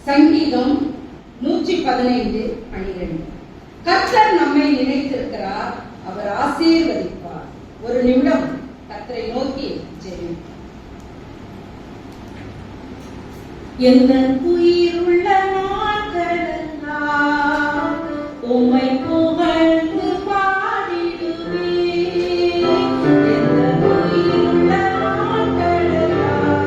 சங்கீதம் 115:12. கர்த்தர் நம்மை நினைத்திருக்கிறார், அவர் ஆசீர்வதிப்பார். ஒரு நிமிடம் கர்த்தரை நோக்கி ஜெபிப்போம். எந்த உயிருள்ள நாட்களெல்லாம் உம்மை புகழ்ந்து பாடிடுவே. எந்த உயிருள்ள நாட்களெல்லாம்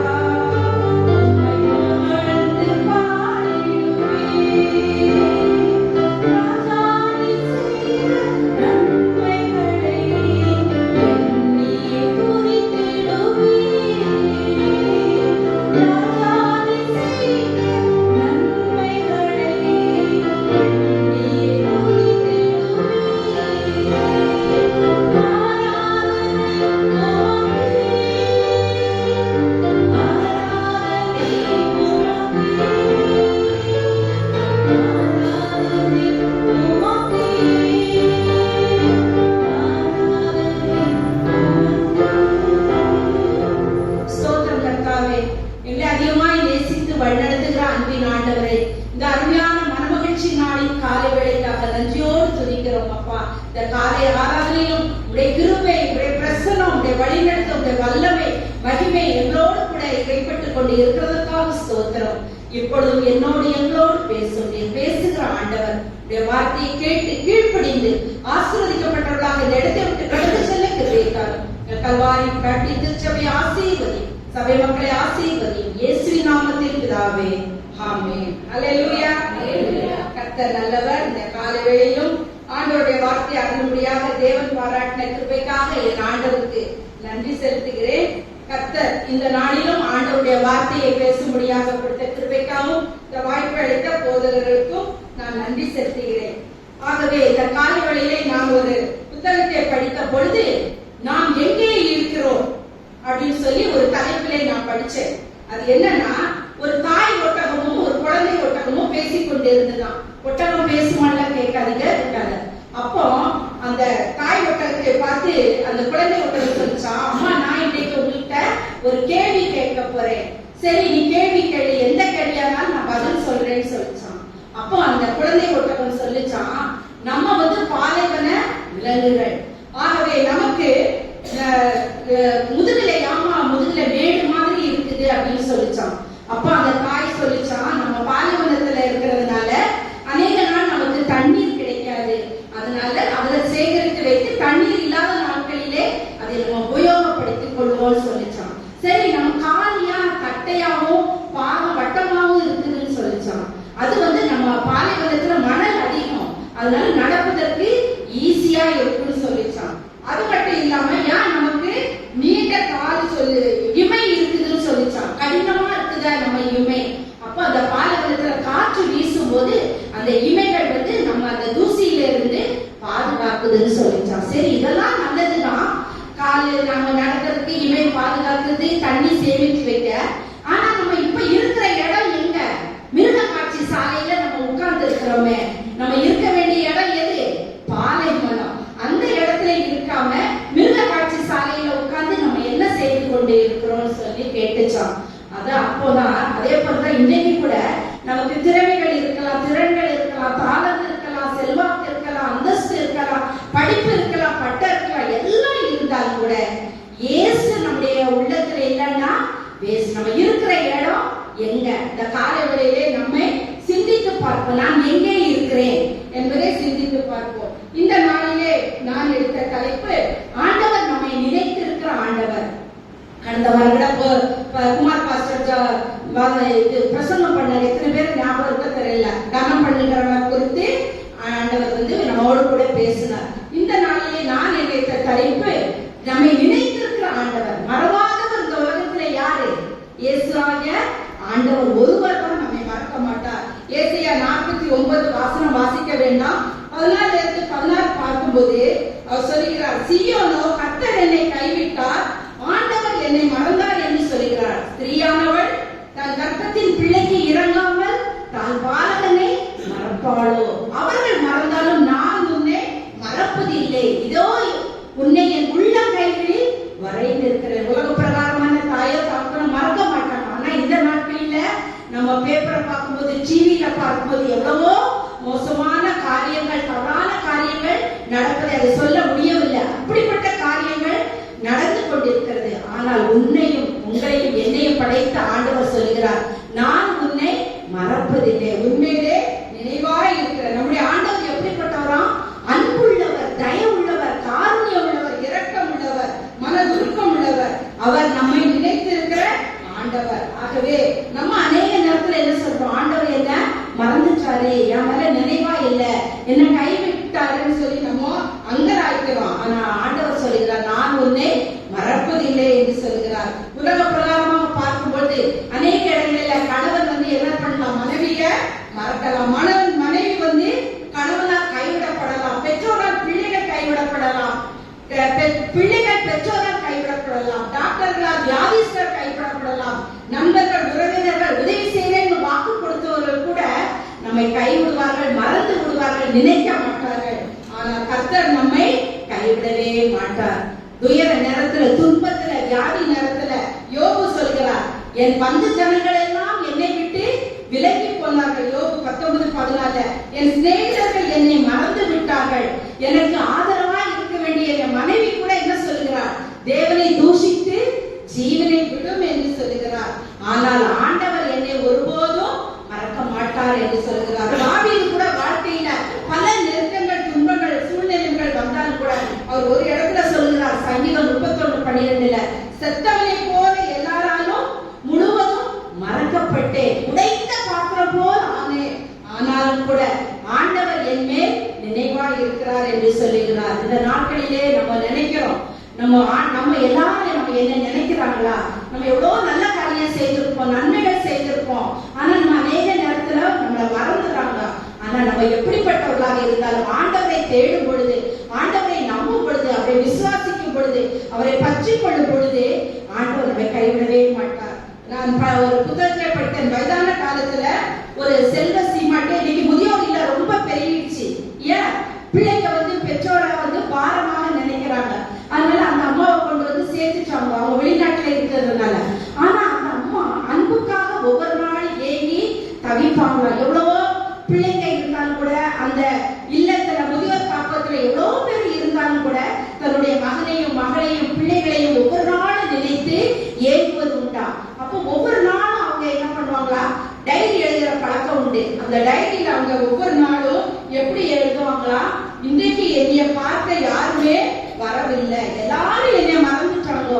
உம்மை புகழ்ந்து பாடிடுவே. ராஜாதி செய்த நன்மைகளை எண்ணியே துதித்திடுவே. ராஜாதி செய்த நன்மைகளை எண்ணியே அன்பின் ஆண்டவரே, இந்த அருமையான மனமகிழ்ச்சி நாளின் காலை வேளைக்காக நன்றியோடு துதிக்கிறோம் அப்பா. இந்த காலை ஆராதனையிலும் உடைய கிருபை, உடைய பிரசன்னம், உடைய வழிநடத்த, உடைய வல்லமை, மகிமை எங்களோடு கூட இடைப்பட்டுக் கொண்டு இருக்கிறதற்காக ஸ்தோத்திரம். இப்பொழுதும் என்னோடு எங்களோடு பேசும் நீர் பேசுகிற ஆண்டவர், உடைய வார்த்தையை கேட்டு கீழ்ப்படிந்து ஆசீர்வதிக்கப்பட்டவர்களாக இந்த இடத்தை விட்டு கடந்து செல்ல கிருபைக்காக கல்வாரி காட்டி திருச்சபை ஆசீர்வதி, சபை மக்களை ஆசீர்வதி, இயேசுவின் நாமத்தில் பிதாவே, ஆமென். அல்லேலூயா. கர்த்தர் நல்லவர். இந்த காலை வேளையிலும் ஆண்டவருடைய வார்த்தை அறியும்படியாக தேவன் பாராட்டின கிருபைக்காக என் ஆண்டவருக்கு நன்றி செலுத்துகிறேன். கர்த்தர் இந்த நாளிலும் ஆண்டவருடைய வார்த்தையை பேசும்படியாக கொடுத்த கிருபைக்காகவும் இந்த வாய்ப்பு அளித்த போதகர்களுக்கும் நான் நன்றி செலுத்துகிறேன். ஆகவே இந்த காலை வேளையிலே நான் ஒரு புத்தகத்தை படித்த பொழுது நாம் எங்கே இருக்கிறோம் அப்படின்னு சொல்லி ஒரு தலைப்பிலே நான் படிச்சேன். அது என்னன்னா, ஒரு தாய் ஒட்டகமும் ஒரு குழந்தை ஒட்டகமும் பேசிக்கொண்டு இருந்ததுதான். ஒட்டகம் பேசுமான்ல கேட்காதீங்க, இருக்காது. அப்போ அந்த தாய் ஒட்டகத்தை பார்த்து அந்த குழந்தை ஒட்டகம் சொல்லிச்சா, அம்மா நான் இன்னைக்கு உங்ககிட்ட ஒரு கேள்வி கேட்க போறேன், சரி நீ கேள்வி கேள்வி, எந்த கேள்வியானாலும் நான் பதில் சொல்றேன்னு சொல்லிச்சான். அப்போ அந்த குழந்தை ஒட்டகம் சொல்லிச்சான், நம்ம பாலைவன விலங்குகள், ஆகவே நமக்கு முதுகுல மேடு மாதிரி இருக்குது அப்படின்னு சொல்லிச்சான். அப்ப அந்த தாய் சொல்லிச்சான், நம்ம பாலைவனத்துல இருக்கிறதுனால அநேக நாள் நமக்கு தண்ணீர் கிடைக்காது, அதனால அதுல சேகரித்து வைத்து தண்ணீர் இல்லாத நாட்களிலே அதை நம்ம உபயோகப்படுத்திக் கொள்வோம்னு சொல்லிச்சான். சரி, நம்ம காலியா கட்டையாவும் பாகம் வட்டமாவும் இருக்குதுன்னு சொல்லிச்சான். அது நம்ம பாலைவனத்துல மணல் அதிகம், அதனால நடப்பதற்கு ஈஸியா இருக்குன்னு சொல்லிச்சான். அது மட்டும் இல்லாம ஏன் நமக்கு நீண்ட கால் இமை இருக்குதுன்னு சொல்லிச்சான். கடினமா இருக்குதா நம்ம இமை, அப்ப அந்த பாலைவனத்துல காற்று வீசும் போது அந்த இமைகள் நம்ம அந்த தூசியில இருந்து பாதுகாக்குதுன்னு சொல்லிச்சான். சரி, இதெல்லாம் நல்லதுதான், காலையில் நம்ம நடக்கிறதுக்கு இமை பாதுகாக்குது, தண்ணி சேமித்து வைக்க. ஆனா நம்ம இப்ப இருக்கிற இடம் எங்க? மிருக காட்சி சாலையில நம்ம உட்கார்ந்து இருக்கிறோமே, நம்ம இருக்க வேண்டிய இடம் எது? பாலைவனம். அந்த இடத்துல இருக்காம மிருக காட்சி சாலையில உட்கார்ந்து நம்ம என்ன செய்து கொண்டு இருக்கிறோம்னு சொல்லி கேட்டுச்சான். அது அப்போதான் அதே போலதான் இன்னைக்கு கூட நமக்கு திறமைகள் இருக்கலாம், திறன்கள் இருக்கலாம், தாளம் இருக்கலாம், செல்வாக்கு இருக்கலாம், அந்தஸ்து இருக்கலாம், படிப்பு இருக்கலாம், பட்டம் இருக்கலாம், எல்லாம் இருந்தாலும் கூட இயேசு நம்முடைய உள்ளத்துல இல்லைன்னா வேஸ்ட். நம்ம இருக்கிற இடம் எங்க? இந்த காலை வேளையிலே நம்மை சிந்தித்து பார்ப்போம். நான் எங்கே இருக்கிறேன் என்பதை சிந்தித்து பார்ப்போம். இந்த நாளிலே நான் எடுத்த தலைப்பு, ஆண்டவர் நம்மை நினைத்திருக்கிற ஆண்டவர். கடந்த வாரம் குமார் பாஸ்டர் இது பிரசங்கம் பண்ணார். எத்தனை பேர் ஞாபகம் இருக்க தெரியல. கனம் பண்ணுகிறவனை குறித்து ஆண்டவர் நம்மோடு கூட பேசினார். இந்த நாளிலே நான் எடுத்த தலைப்பு, நம்மை நினைத்திருக்கிற ஆண்டவர். மறவாதவர் இந்த உலகத்துல யாரு? இயேசுவாகிய ஆண்டவர் ஒருவர் தான் நம்மை மறக்க மாட்டார். ஏசாயா 49 வாசிக்க வேண்டாம், 14 பார்க்கும்போது அவர் சொல்லுகிறார், சீயோனோ கர்த்தர் என்னை கைவிட்டார், ஆண்டவர் என்னை மறந்தார் என்று சொல்லுகிறார். ஸ்திரீயானவள் தன் கர்ப்பத்தின் பிள்ளைக்கு இறங்காமல் தான் பாலகனை மறப்பாளோ? அவர்கள் மறந்தாலும் நான் உன்னை மறப்பதில்லை, இதோ உன்னை என் உள்ளங்கைகளில் வரைந்திருக்கிறேன். உலக பிரகாரமான தாயோ தகப்பனோ மறக்க மாட்டாங்க. ஆனா இந்த நாட்களில நம்ம பேப்பரை பார்க்கும்போது, டிவியில பார்க்கும்போது எவ்வளவோ மோசமான காரியங்கள், தவறான காரியங்கள் நடப்பதை அதை சொல்ல முடியவில்லை. அப்படிப்பட்ட காரியங்கள் நடந்து கொண்டிருக்கிறது. ஆனால் உன்னையும் உங்களையும் என்னையும் படைத்த ஆண்டவர் சொல்கிறார், நான் உன்னை மறப்பதில்லை. உண்மையிலே நினைவாய் இருக்கிற நம்முடைய ஆண்டவர் எப்படிப்பட்டவராம்? அன்புள்ளவர், தயவுள்ளவர், காருண்யம் உள்ளவர், இரக்கம் உள்ளவர், மனதுருக்கம் உள்ளவர். அவர் நம்மை நினைத்திருக்கிற ஆண்டவர். ஆகவே நம்ம அநேக நேரத்துல என்ன சொல்றோம்? ஆண்டவர் என்ன மறந்துட்டாரு, என் மேல நினைவா இல்ல, என்ன கைவிட்டாருன்னு சொல்லி நம்ம அங்கராய்க்கிறோம். ஆனா ஆண்டவர் சொல்லுகிறார், நான் உன்னை மறப்பதில்லை என்று சொல்கிறார். உலக பிரகாரமாக பார்க்கும்போது அநேக இடங்களில் கணவன் என்ன பண்ணலாம்? மனைவிய மறக்கலாம். மனைவி கணவனால் கைவிடப்படலாம், பெற்றோரால் பிள்ளைகள் கைவிடப்படலாம், பிள்ளைகள் பெற்றோரால் கைவிடப்படலாம், டாக்டர்களால் வியாதிஸ்தர் கைவிடப்படலாம், நண்பர்கள் உறவினர்கள் உதவி செய்வேன் வாக்கு கொடுத்தவர்கள் கூட நம்மை கைவிடுவார்கள், மறந்து விடுவார்கள், நினைக்க மாட்டார்கள். ஆனால் கர்த்தர் நம்மை கைவிடவே மாட்டார். துயர நேரத்துல, துன்பத்துல, வியாதி நேரத்துல யோபு சொல்கிறார், என் பந்து ஜனங்கள் எல்லாம் என்னை விட்டு விலகி போனார்கள். யோபு 19:14. என் சிநேகிதர்கள் என்னை மறந்து விட்டார்கள். எனக்கு ஆதரவாய் இருக்க வேண்டிய என் மனைவி கூட என்ன சொல்கிறார்? தேவனை தூஷித்து ஜீவனை விடும் என்று சொல்கிறார். ஆனால் ஆண்டவர் என்னை ஒருபோதும் மறக்க மாட்டார் என்று சொல்கிறார். தாவீது கூட வாழ்க்கையில பல நெருக்கங்கள், துன்பங்கள், சூழ்நிலைகள் வந்தாலும் கூட அவர் ஒரு இடத்துல சொல்கிறார், சங்கீதம் 31:12, செத்தவனை போல எல்லாராலும் முழுவதும் மறக்கப்பட்டேன், உடைத்த பாத்திரம் போல் ஆனேன், ஆனாலும் கூட ஆண்டவர் என் மேல் நினைவாய் இருக்கிறார் என்று சொல்லுகிறார். இந்த நாட்களிலே நம்ம நினைக்கிறோம், நம்ம எல்லாரும் நம்ம என்ன நினைக்கிறாங்களா? நம்ம எவ்வளவு நல்ல காரியம் செய்திருப்போம், நன்மைகள் செய்திருப்போம். ஆனா நம்ம அநேக நேரத்துல நம்மளை மறந்துடுறாங்க. ஆனா நம்ம எப்படிப்பட்டவர்களாக இருந்தாலும் ஆண்டவரை தேடும் பொழுது, ஆண்டவரை நம்பும் பொழுது, அவரை விசுவாசிக்கும் பொழுது, அவரை பற்றி கொள்ளும் பொழுது ஆண்டவர் நம்மை கைவிடவே மாட்டார். நான் ஒரு புத்தகத்தை படித்தேன். வயதான காலத்துல ஒரு செல்வ சீமாட்டை, இன்னைக்கு முதியோர் இல்ல ரொம்ப பெருகிடுச்சு. ஏன்? பிள்ளைங்க பெற்றோரை பாரமாக நினைக்கிறாங்க. அதனால அந்த அம்மாவை கொண்டு சேர்த்துட்டாங்க, அவங்க வெளிநாட்டுல இருக்கிறதுனால. ஆனா அந்த அம்மா அன்புக்காக ஒவ்வொரு நாளும் ஏங்கி தவிப்பாங்க. எவ்வளவோ பிள்ளைங்க இருந்தாலும் கூட அந்த இல்லத்துல, முதியோர் காப்பத்துல எவ்வளவு பேர் இருந்தாலும் கூட தன்னுடைய மகனையும் மகளையும் பிள்ளைகளையும் ஒவ்வொரு நாளும் நினைத்து ஏங்குவது உண்டா. அப்போ ஒவ்வொரு நாளும் அவங்க என்ன பண்ணுவாங்களா? டைரி எழுதுற பழக்கம் உண்டு. அந்த டைரியில அவங்க ஒவ்வொரு நாளும் எப்படி எழுதுவாங்களா? இன்றைக்கு என்னைய பார்க்க யாருமே வரவில்லை, எல்லாரும் என்னை மறந்துட்டாங்க,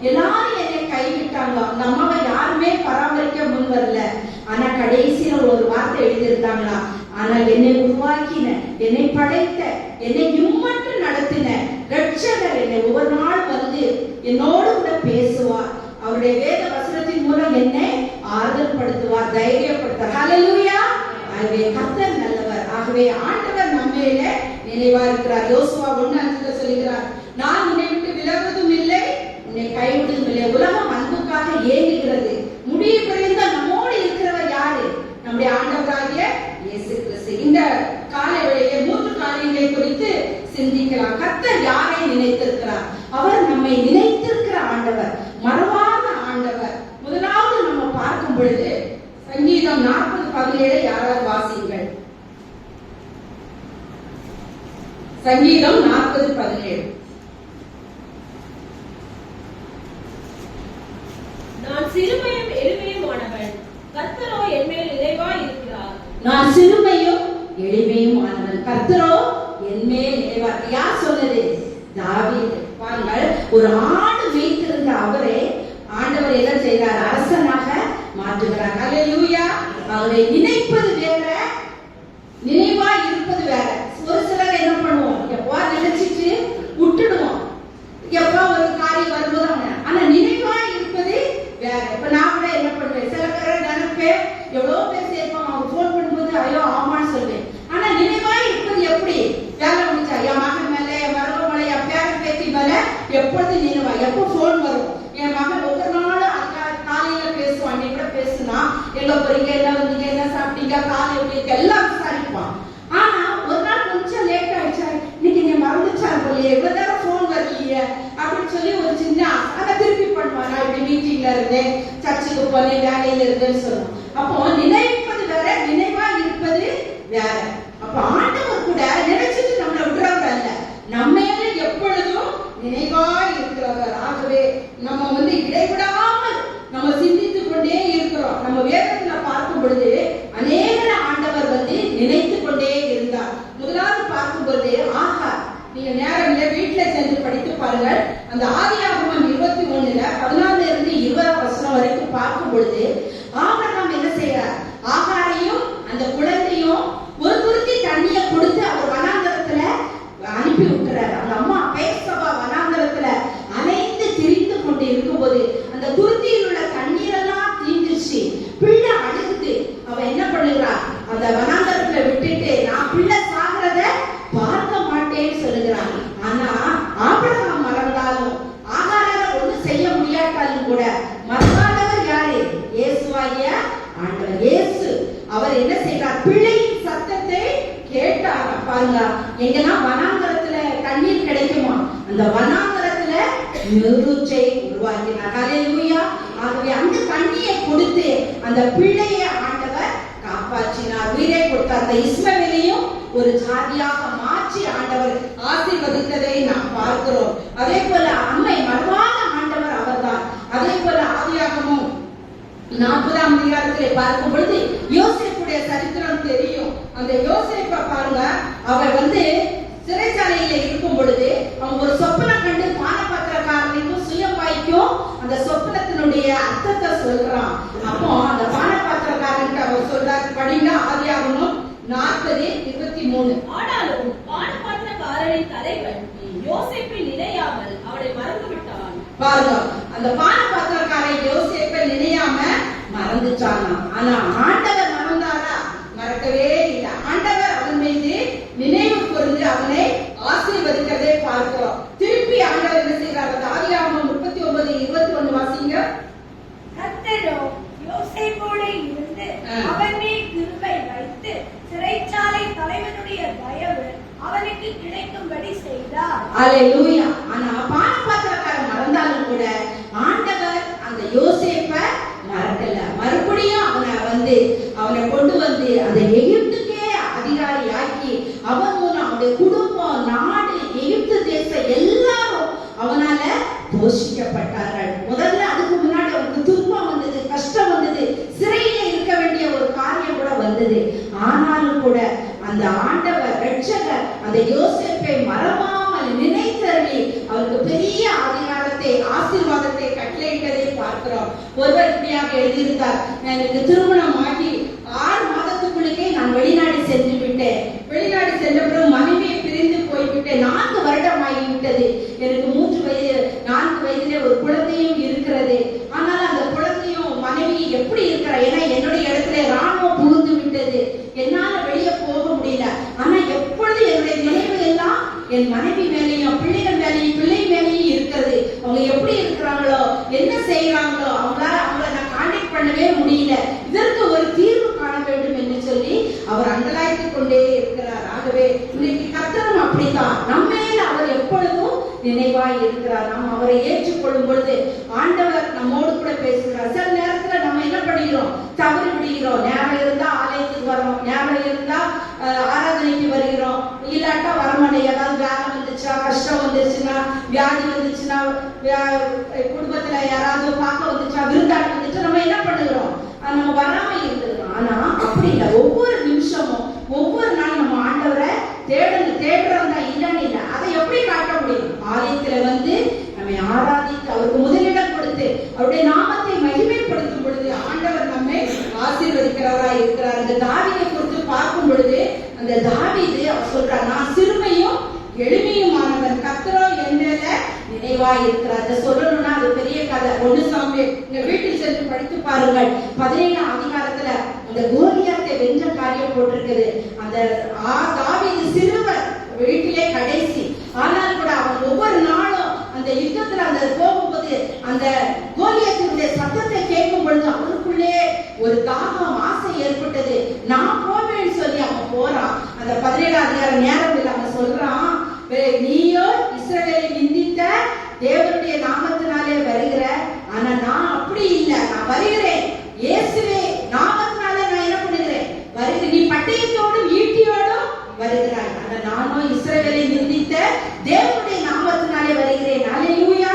எல்லாரும் என்னை கைவிட்டாங்க, அந்த அம்மாவை யாருமே பராமரிக்க முன் வரல. ஆனா கடைசியில ஒரு வார்த்தை எழுதியிருந்தாங்களா? ஆனால் என்னை உருவாக்கின, என்னை படைத்த, என்னை இம்மட்டு நடத்தின ரட்சகர் என்னை ஒவ்வொரு நாள் என்னோடு கூட பேசுவார். அவருடைய வேத வசனத்தின் மூலம் என்னை ஆறுதல் படுத்துவார், தைரியப்படுத்துவார். ஹல்லேலூயா. ஆகவே கர்த்தர் நல்லவர். ஆகவே ஆண்டவர் நம்மையில நினைவா இருக்கிறார். யோசுவா 1:5 சொல்கிறார், நான் உன்னை விட்டு விலகுவதும் இல்லை, உன்னை கைவிடுவதும் இல்லை. உலகம் அன்புக்காக ஏங்குகிறது. முடிவு புரிந்த நம்மோடு இருக்கிறவர் யாரு? நம்முடைய ஆண்டவராகிய இயேசு கிறிஸ்து. இந்த காலை வேளையிலே 3 காரியங்களை குறித்து சிந்திக்கலாம். கர்த்தர் யாரை நினைத்திருக்கிறார்? அவர் நம்மை நினைத்திருக்கிற ஆண்டவர், மறவாத ஆண்டவர். முதலாவது நம்ம பார்க்கும் பொழுது சங்கீதம் 40:17 யாராவது வாசியுங்கள். சங்கீதம் 40:17. நான் சிறுமையும் எளிமையுமானவன், கர்த்தரோ என் மேல் நிறைவாய் இருக்கிறார். நான் சிறுமையும் எளிமையுமானவன், கர்த்தரோ என் மேல் நிறைவாய். யார் சொன்னது? தாவீது. பாருங்கள், ஒரு ஆடு வைத்திருந்த அவரை ஆண்டவர் என்ன செய்தார்? அரசனாக மாற்றுகிறார். ஹல்லேலூயா. அவரை நினைப்பது வேற, நினைவா இருப்பது வேற. ஒரு சிலர் என்ன பண்ணுவோம், எப்பா நினைச்சிட்டு விட்டுடுவோம், எப்பா ஒரு காரியம் வரும்போது. ஆனா நினைவா இருப்பது வேற. இப்ப நான் கூட என்ன பண்ணுவேன், சில பேர் நினைப்பேன், எவ்வளவு பேர் சேர்ப்பாங்க, அவங்க போன் பண்ணும்போது ஐயோ ஆமான்னு சொல்வேன். ஆனா நினைவா இருப்பது எப்படி? வேலை முடிச்சா என் மகன் மேல, என் மருமக மேல, என் பேர பேத்தி மேல எப்பொழுது நினைவா, எப்போ போன் வரும். என் மகன் ஒவ்வொரு நாளும் காலையில பேசுவான். அன்னைக்கு கூட பேசுனா, எங்க போறீங்க, என்ன வந்தீங்க, என்ன சாப்பிட்டீங்க, காலை எப்படி இருக்கு எல்லாம் விசாரிப்பான். ஆனா ஒரு நாள் கொஞ்சம் லேட் ஆயிடுச்சா, இன்னைக்கு நீ மறந்துச்சா போலியே, இவ்வளவு நேரம் போன் வரலையே அப்படின்னு சொல்லி ஒரு சின்ன அதை திருப்பி பண்ணுவான். நான் இப்படி மீட்டிங்ல இருந்தேன், சர்ச்சுக்கு போனேன், வேலையில இருந்தேன்னு சொல்லுவோம். அப்போ நினைப்ப பார்க்கும் பொழுது அநேக ஆண்டவர் வந்து நினைத்து கொண்டே இருந்தார். முதலாவது பார்க்கும் பொழுது ஆகார், நீங்க நேரம் இல்ல வீட்டுல சென்று படித்து பாருங்கள். அந்த ஆதியாகமம் 21:14-20 வசனம் வரைக்கும் பார்க்கும் பொழுது ஆபிரகாம் என்ன செய்யறார்? ஆகாரையும் அந்த குழந்தையும் ஒரு துருத்தி தண்ணியை கொடுத்து அவர் வனாந்தரத்துல அனுப்பி விட்டுறாரு. அந்த அம்மா பேசவா வனாந்தரத்துல அலைந்து திரிந்து கொண்டு இருக்கும்போது அந்த துருத்தியில் உள்ள தண்ணீரெல்லாம் தீந்துருச்சு. பிள்ளை அழுகுது. அவ என்ன பண்ணுறா? அந்த வனாந்தரத்துல விட்டுட்டு நான் பிள்ளை சாகிறத பார்க்க மாட்டேன்னு சொல்லுகிறான். ஆனா ஆபிரகாம் மறந்தாலும் ஆகாரால ஒண்ணு செய்ய முடியாட்டாலும் கூட மறக்காதவர் யாரு? இயேசுவாகிய ஆண்டவர் இயேசு. அவர் என்ன செய்கிறார்? பிள்ளையின் சத்தத்தை கேட்டார். பாருங்க, எங்கன்னா வனாந்தரத்துல தண்ணீர் கிடைக்குமா? அந்த வனாந்தரத்துல நீரூற்றை உருவாக்கினார். ஹல்லேலூயா. ஆகவே அந்த தண்ணியை கொடுத்து அந்த பிள்ளையை ஆண்டவர் காப்பாற்றினார், உயிரை கொடுத்தார். அந்த இஸ்மவேலையும் ஒரு ஜாதியாக மாற்றி ஆண்டவர் ஆசீர்வதித்ததை நாம் பார்க்கிறோம். அதே போல அம்மை மறவாத ஆண்டவர் அவர்தான். அதே போல ஆதியாகமம் 40ஆம் அதிகாரத்திலே பார்க்கும் பொழுது யோசேப்புடைய சரித்திரம் தெரியும். அந்த யோசேப்பை பாருங்க, அவர் வந்து சிறைச்சாலையில இருக்கும் பொழுது அவன் ஒரு சொப்பனம் கண்டு பானபாத்திரக்காரனுக்கும் சுயம்பாய்க்கும் அந்த சொப்பனத்தினுடைய அர்த்தத்தை சொல்றான். அப்போ அந்த பானபாத்திரக்காரனுக்கு அவர் சொல்றாரு, படிங்க ஆதியாகமம் 40:23. ஆனாலும் பானபாத்திரக்காரரின் தலைவன் யோசேப்பை நினையாமல் அவனை மறந்து விட்டான். பாருங்க, அந்த பானபாத்திரக்காரன் யோசேப்பை நினையாம மறந்துட்டானா? ஆனா ஆண்டவர் மறந்தாரா? மறக்கவே இல்லை. ஆண்டவர் அவன் மீது நினைவு கூர்ந்து அவனை ஆசீர்வதிக்கிறதை பார்க்கிறோம். திருப்பி ஆண்டவர் என்ன செய்கிறார்? ஆதியாகமம் 39:21 வாசிங்க. கர்த்தரோ யோசேப்போடு இருந்து அவன் மேல் கிருபை வைத்து சிறைச்சாலை தலைவனுடைய தயவு அவனுக்கு கிடைக்கும்படி செய்தார். அல்லேலூயா. ஆனா பானபாத்திரக்காரன் மறந்தாலும் கூட ஆண்டவர் அந்த யோசேப்பை மறக்கல. மறுபடியும் அவனை கொண்டு வந்து அந்த எகிப்துக்கே அதிகாரி ஆக்கி அவன் மூலம் அவனுடைய குடும்பம், நாடு, எகிப்து தேசம் எல்லாரும் அவனால போஷிக்கப்பட்டார்கள். முதல்ல அதுக்கு முன்னாடி அவனுக்கு துன்பம் வந்தது, கஷ்டம் வந்தது, சிறையில இருக்க வேண்டிய ஒரு காரியம் கூட வந்தது. ஆனாலும் கூட அந்த ஆண்டவர் ரட்சகர் அந்த யோசேப்பை மறவாமல் நினைத்தருளி அவருக்கு பெரிய அதிகாரத்தை, ஆசீர்வாதத்தை கட்டளையிட்டதை பார்க்கிறோம். ஒருவர் இப்படியாக எழுதியிருந்தார், எனக்கு திருமணம் ஆகி 6 மாதத்துக்குள்ளே நான் வெளிநாடு சென்று விட்டேன். வெளிநாடு சென்ற பிறகு மனைவியை பிரிந்து போய்விட்டேன். 4 வருடம் ஆகிவிட்டது. எனக்கு 4 வயதிலே ஒரு குழந்தையும் இருக்கிறது. ஆனால் அந்த குழந்தையும் மனைவி எப்படி இருக்கிறார்? ஏன்னா என்னுடைய இடத்துல ராணுவம் புகுந்து விட்டது. என்னால வெளியே போக முடியல. ஆனா எப்பொழுது என்னுடைய நினைவு எல்லாம் என் மனைவி மேலேயும் பிள்ளைகள் மேலேயும் பிள்ளை மேலேயும் இருக்கிறது. அவங்க எப்படி இருக்கிறாங்களோ, என்ன செய்யறாங்களோ, அவங்கள நான் கான்டாக்ட் பண்ணவே முடியல. இதற்கு ஒரு தீர்வு காண வேண்டும் என்று சொல்லி அவர் அங்கலாய்த்துக் கொண்டே இருக்கிறார். ஆகவே இன்னைக்கு கர்த்தரும் அப்படித்தான், நம்மேல அவர் எப்பொழுதும் நினைவாய் இருக்கிறார். நாம் அவரை ஏற்றுக்கொள்ளும் பொழுது ஆண்டவர் நம்மோடு கூட பேசுகிறார். சில நேரத்துல நம்ம என்ன பண்ணுகிறோம்? தவறு விடுகிறோம். நேரம் இருந்தா ஆலயத்துக்கு வரோம், நேரம் இருந்தா ஆராதனைக்கு வருகிறோம், இல்லாட்டா வரமாட்டேன். ஏதாவது வேலை வந்துச்சுன்னா, கஷ்டம் வந்துச்சுன்னா, வியாதி வந்துச்சுன்னா, குடும்பத்துல யாராவது பார்க்க வந்துச்சா, விருந்தாட்டம் வந்துச்சா, நம்ம என்ன பண்ணுகிறோம்? நம்ம வராம இருந்துக்கிறோம். ஆனா அப்படி இல்லை. ஒவ்வொரு நிமிஷமும் ஒவ்வொரு நாள் நம்ம ஆண்டவரை தேடுறோம் தான், இல்லன்னு இல்லை. அதை எப்படி காட்ட முடியும்? ஆலயத்துல வந்து நம்மை ஆராதித்து அவருக்கு முதலிடம் கொடுத்து அவருடைய நாமத்தை மகிமைப்படுத்தும் பொழுது ஆண்டவர் நம்மை ஆசீர்வதிக்கிறவரா இருக்கிறார். இந்த தாவீதை குறித்து பார்க்கும் பொழுது அந்த தாவீது அவர் சொல்றார், நான் சிறுமையும் எளிமையுமானவன், கர்த்தரோ என் மேல நினைவாய் இருக்கிறார். அதை சொல்லணும்னா அது பெரிய கதை. 1 சாமுவேல் நீங்க வீட்டில் சென்று படித்து பாருங்கள். 17ஆம் அதிகாரத்துல அந்த கோலியாத்தை வென்ற காரியம் போட்டிருக்குது. அந்த தாவீது சிறுவர், வீட்டிலே கடைசி. ஆனால் கூட அவன் ஒவ்வொரு நாளும் அந்த யுத்தத்துல அந்த போகும்போது அந்த கோலியாத்தினுடைய சத்தத்தை கேட்கும் பொழுது அவனுக்குள்ளே ஒரு தாகம், ஆசை ஏற்பட்டது. நான் போவேன்னு சொல்லி அவன் போறான். அந்த 17ஆம் அதிகாரம் நேரம் இல்லை, அவன் சொல்றான், நீயோ இஸ்ரவேலை நிந்தித்த தேவனுடைய நாமத்தினாலே வருகிற, ஆனா நான் அப்படி இல்லை, நான் வருகிறேன் இயேசுவே நாமத்தினாலே. நான் என்ன பண்ணுகிறேன்? வருகிறேன். நீ பட்டயத்தோடும் ஈட்டியோடும் வருகிறாய், ஆனா நானும் இஸ்ரவேலை நிந்தித்த தேவனுடைய நாமத்தினாலே வருகிறேன். அல்லேலூயா.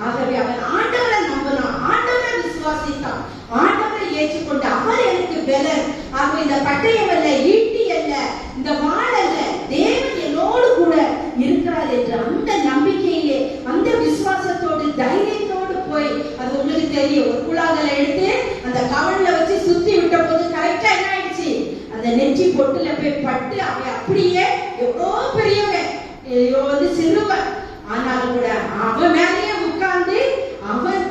ஆகவே அவன் ஆண்டவரை நம்பினான், ஆண்டவரை விசுவாசித்தான், ஆண்டவரை ஏற்றுக்கொண்டு அவர் எனக்கு ஆகவே இந்த பட்டயம் அல்ல, ஈட்டி அல்ல, இந்த வாள் அல்ல, தேவன் என்னோடு கூட இருக்கிறார் என்று அந்த நம்பிக்கையிலே, அந்த விசுவாசத்தோடு, தைரியத்தோடு போய், அது உங்களுக்கு தெரியும், ஒரு குழாதலை எடுத்து அந்த கவல்ல வச்சு சுத்தி விட்ட போது கரெக்டா என்ன ஆயிடுச்சு, அந்த நெற்றி பொட்டுல போய் பட்டு அவன் அப்படியே எவ்வளோ பெரியவன், வந்து சிறுவன், ஆனாலும் கூட அவன் மேலேயே உட்கார்ந்து அவன்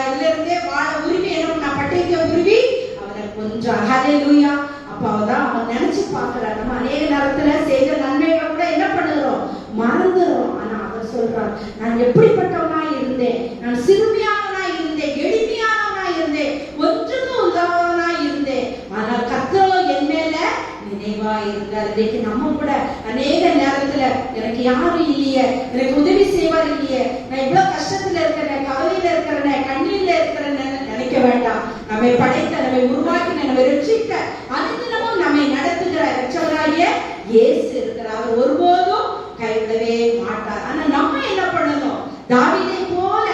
அதுல இருந்தே வாழ உருவி என்ன பண்ண, பட்டயத்தை உருவி அவனை கொஞ்சம் ஹல்லேலூயா. அப்பதான் அவன் நினைச்சு பார்க்கிறான், நம்ம அநேக நேரத்துல செய்த நன்மைகளை கூட என்ன பண்ணுறோம், மறந்துறோம். ஆனா அவன் சொல்றான், நான் எப்படிப்பட்டவனா இருந்தேன், நான் சிறுமியானவனா இருந்தேன், எளிமையானவனா இருந்தேன், ஒன்றுக்கும் உதவனா இருந்தேன், ஆனால் கர்த்தரோ என் மேல நினைவா இருந்தார். இன்னைக்கு நம்ம கூட அநேக நேரத்துல எனக்கு யாரும் இல்லையே, எனக்கு உதவி செய்வார் இல்லையே, நான் இவ்வளவு கஷ்டத்துல இருக்கிறேன், கவலையில இருக்கிறேன், கண்ணீர்ல இருக்கிறேன்னு நினைக்க வேண்டாம். நம்மை படைத்த, நம்மை உருவாக்கின, நம்மை ரட்சிக்க, அனுதினமும் நம்மை நடத்துகிற ரட்சகராகிய இயேசு இருக்கிறார். அவர் ஒருபோதும் கைவிடவே மாட்டார். ஆனா நம்ம என்ன பண்ணணும், தாவீதை போல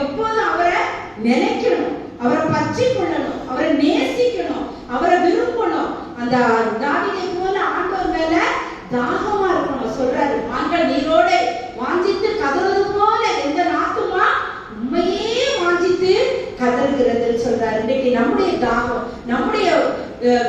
எப்போதும் அவரை நினைக்கணும், அவரை பற்றி கொள்ளணும், அவரை நேசிக்கணும், அவரை விரும்பணும். அந்த தாவீதை போல ஆண்டவர் மேல தாகமா இருக்கணும். சொல்றாரு, மான்கள் நீரோட வாஞ்சித்து கதறது போல எந்த நாத்துமா உண்மையே வாஞ்சித்து கதறுகிறது சொல்றாரு. இன்னைக்கு நம்முடைய தாகம், நம்முடைய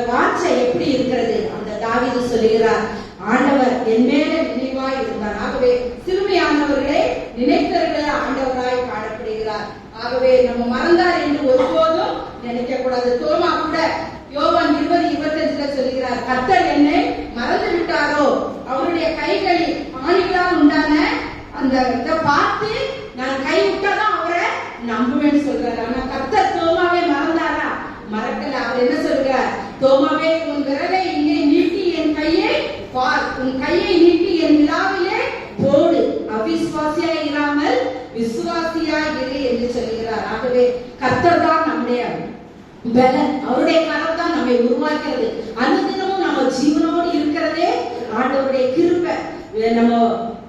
வாஞ்சை எப்படி இருக்கிறது? அந்த தாவீது சொல்லுகிறார், ஆண்டவர் என் மேல நினைவாய் இருந்தார். ஆகவே சிறுமியானவர்களை நினைத்தவர்களே ஆண்டவராய் காணப்படுகிறார். ஆகவே நம்ம மறந்தார் என்று ஒருபோதும் நினைக்க கூடாது. தோமா கூட யோவான் 20:25 சொல்கிறார், கர்த்தர் என்னை மறந்து விட்டாரோ, அவருடைய கைகளில் ஆணிகளால் உண்டான அந்த இதை பார்த்து நான் கை விட்டாதான் அவரை நம்புவேன்னு சொல்றாரு. ஆனா கர்த்தர் தோமாவே மறந்தாரா? மறக்கல. அவர் என்ன சொல்றார், தோமாவே உன் விரலை இங்கே நீட்டி என் கையை பார், உன் கையை நீட்டி என் விழாவிலே போடு, அவிசுவாசியாய் இராமல் விசுவாசியாய் இரு என்று சொல்கிறார். ஆகவே கர்த்தர் தான் நம்முடைய பலன், அவருடைய கரம் தான் நம்மை உருவாக்குறது. அனுதினமும் நம்ம ஜீவனோடு இருக்கிறதே ஆண்டவருடைய கிருபை. நம்ம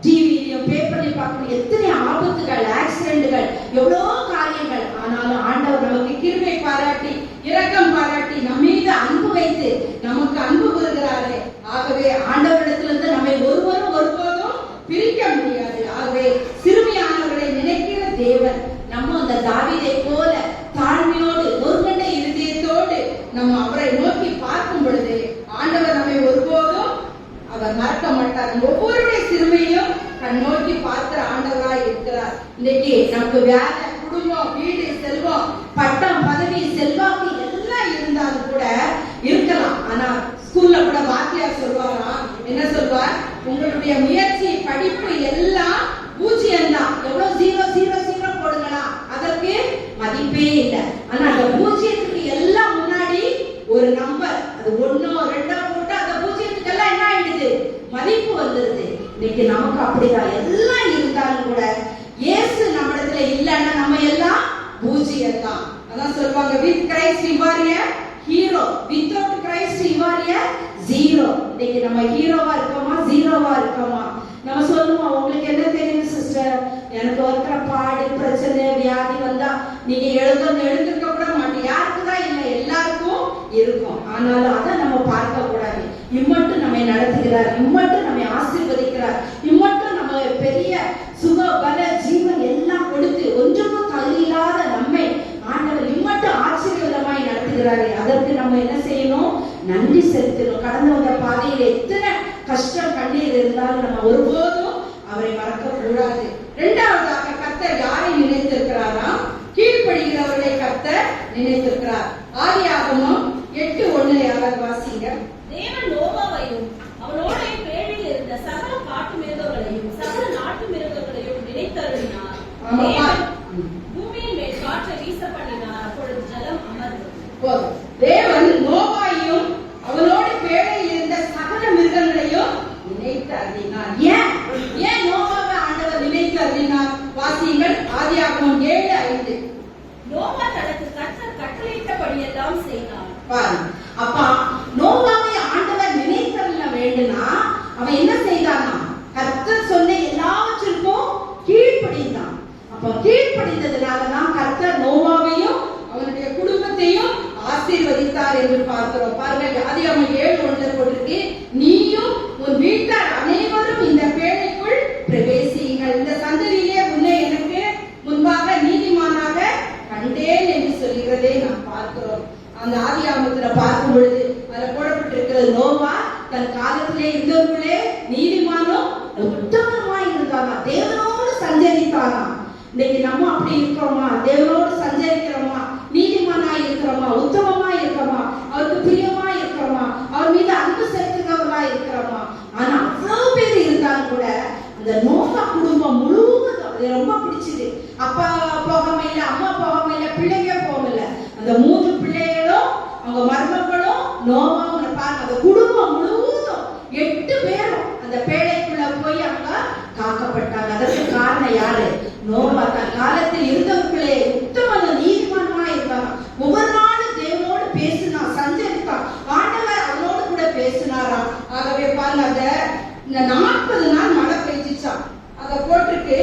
டிவிலையும் பேப்பர்லையும் பார்க்கணும், எத்தனை ஆபத்துகள், ஆக்சிடென்ட்கள், எவ்வளோ காரியங்கள். ஆனாலும் ஆண்டவர் நமக்கு கிருபை பாராட்டி, இரக்கம் பாராட்டி, நம்ம மீது அன்பு வைத்து நமக்கு அன்பு கூறுகிறாரு. ஆகவே ஆண்டவரிடத்திலிருந்து நம்மை ஒருவரும் ஒருபோதும் பிரிக்க முடியாது. ஆகவே சிறுமியானவர்களை நினைக்கிற தேவன், நம்ம அந்த தாவீதை போல தாழ்மையோடு, ஒருங்கண்ட இருதயத்தோடு நம்ம அவரை நோக்கி பார்க்கும் பொழுது ஆண்டவர் நம்மை ஒருபோதும் அவர் மறக்க மாட்டார். ஒவ்வொருடைய சிறுமையும் கண் நோக்கி பார்க்கிற ஆண்டவராய் இருக்கிறார். இன்னைக்கு நமக்கு வேலை, குடும்பம், வீடு, செல்வம், பட்டம், பதவி, செல்வாக்கு எல்லாம் இருந்தாலும் கூட இருக்கலாம். ஆனா ஸ்கூல்ல கூட வாத்தியார் சொல்வாராம், என்ன சொல்வார், உங்களுடைய முயற்சி, படிப்பு எல்லாம் 0 தான். எவ்வளவு 0 போடுங்களா, அதற்கு மதிப்பே இல்லை. ஆனா அந்த 0க்கு எல்லாம் முன்னாடி ஒரு நம்பர், அது 1 2 போட்டு அந்த 0க்கு எல்லாம் என்ன ஆயிடுது, மதிப்பு வந்துருது. இன்னைக்கு நமக்கு அப்படிதான். எல்லாம் இருந்தாலும் கூட இயேசு நம்மிடத்துல இல்லைன்னா நம்ம எல்லாம் 0 தான். அதான் சொல்லுவாங்க, with Christ you are a hero, without Christ you are a zero. இன்னைக்கு நம்ம ஹீரோவா இருக்கோமா, ஜீரோவா இருக்கோமா? நம்ம சொல்லுவோம், உங்களுக்கு என்ன தெரியும் சிஸ்டர், எனக்கு இருக்கிற பாடு, பிரச்சனை, வியாதி வந்தா நீங்க எழுந்திருக்க கூட மாட்டீங்க. யாருக்குதான் இல்லை, எல்லாருக்கும் இருக்கும். ஆனாலும் அதை நம்ம பார்க்க கூடாது. இம்மட்டும் நம்மை நடத்துகிறார், இம்மட்டும் நம்மை ஆசீர்வதிக்கிறார், இம்மட்டும் நம்ம பெரிய சுக பல ஜீவன் எல்லாம் கொடுத்து ஒன்றுக்கும் தகுதியில்லாத நம்மை ஆண்டவர் இம்மட்டும் ஆச்சரியமாய் நடத்துகிறாரு. அதற்கு நம்ம என்ன செய்யணும், நன்றி செலுத்தணும். கடந்து வந்த பாதையில் எத்தனை கஷ்டம், கண்ணீர் இருந்தாலும் நம்ம ஒருபோதும் அவரை மறக்க கூடாது. இரண்டாவதாக கர்த்தர் யாரை நினைத்திருக்கிறாரா? கீழ்ப்படுகிறவர்களை கர்த்தர் நினைத்திருக்கிறார். ஆதியாகமம் 8:1 யாராவது வாசிங்க. தேவன் நோவாவையும் அவனோட பேழையில் இருந்த சகல காட்டு மிருகங்களையும் சகல நாட்டு மிருகங்களையும் நினைத்தருளினார். பூமியின் மேல் காற்றை வீச பண்ணினார், அப்பொழுது ஜலம் அமர்ந்தது. தேவன் நோவாவையும் அவனோடு பேழையில் இருந்த சகல மிருகங்களையும் நினைத்து அருளினார். ஏன் நோவாவை ஆண்டவர் நினைத்து அருளினார்? வாசியுங்கள், ஆதியாகமம் 7:5. நோவா தனக்கு கர்த்தர் கட்டளையிட்டபடியெல்லாம் செய்தார். அப்பா, நோவாவை ஆண்டவர் சொல்லுகிறது, நோவா தன் காலத்திலே இருந்தவர்களே நீதிமானும் உத்தமனுமா இருந்தானா, தேவனோடு சஞ்சரித்தானா. இன்னைக்கு நம்ம அப்படி இருக்கிறோமா? தேவனோடு சஞ்சரிக்கிறோமா? நீதிமானா இருக்கிறோமா? உத்தமமா இருக்கிறோமா? அவருக்கு பிரியமா இருக்கிறோமா? அவர் மீது அன்பு செலுத்துகிறவர்களா இருக்கிறோமா? ஆனா அவ்வளவு பேர் இருந்தாலும் கூட அந்த நோவா குடும்பம் முழுவதும் அது ரொம்ப பிடிச்சது. அப்பா போகாம இல்ல, அம்மா போகாம இல்ல, பிள்ளைங்க போகல. அந்த 3 பிள்ளைகளும் அவங்க மருமக்களும் நோவாவும் பாருங்க, அந்த குடும்பம் முழுவதும் 8 பேரும் அந்த பேழைக்குள்ள போய் அங்க காக்கப்பட்டாங்க. அதற்கு காரணம் யாரு? நோவா தன் காலத்தில் இருந்தவர்களே உத்தம நீதிமானமா இருந்தாங்க. ஒவ்வொரு நாளும் தேவனோடு பேசினா, சஞ்சரித்தான். ஆண்டவர் அவனோடு கூட பேசினாராம். ஆகவே பாருங்க, இந்த 40 நாள் மழை பெய்ஞ்சிச்சான். அத போட்டுட்டு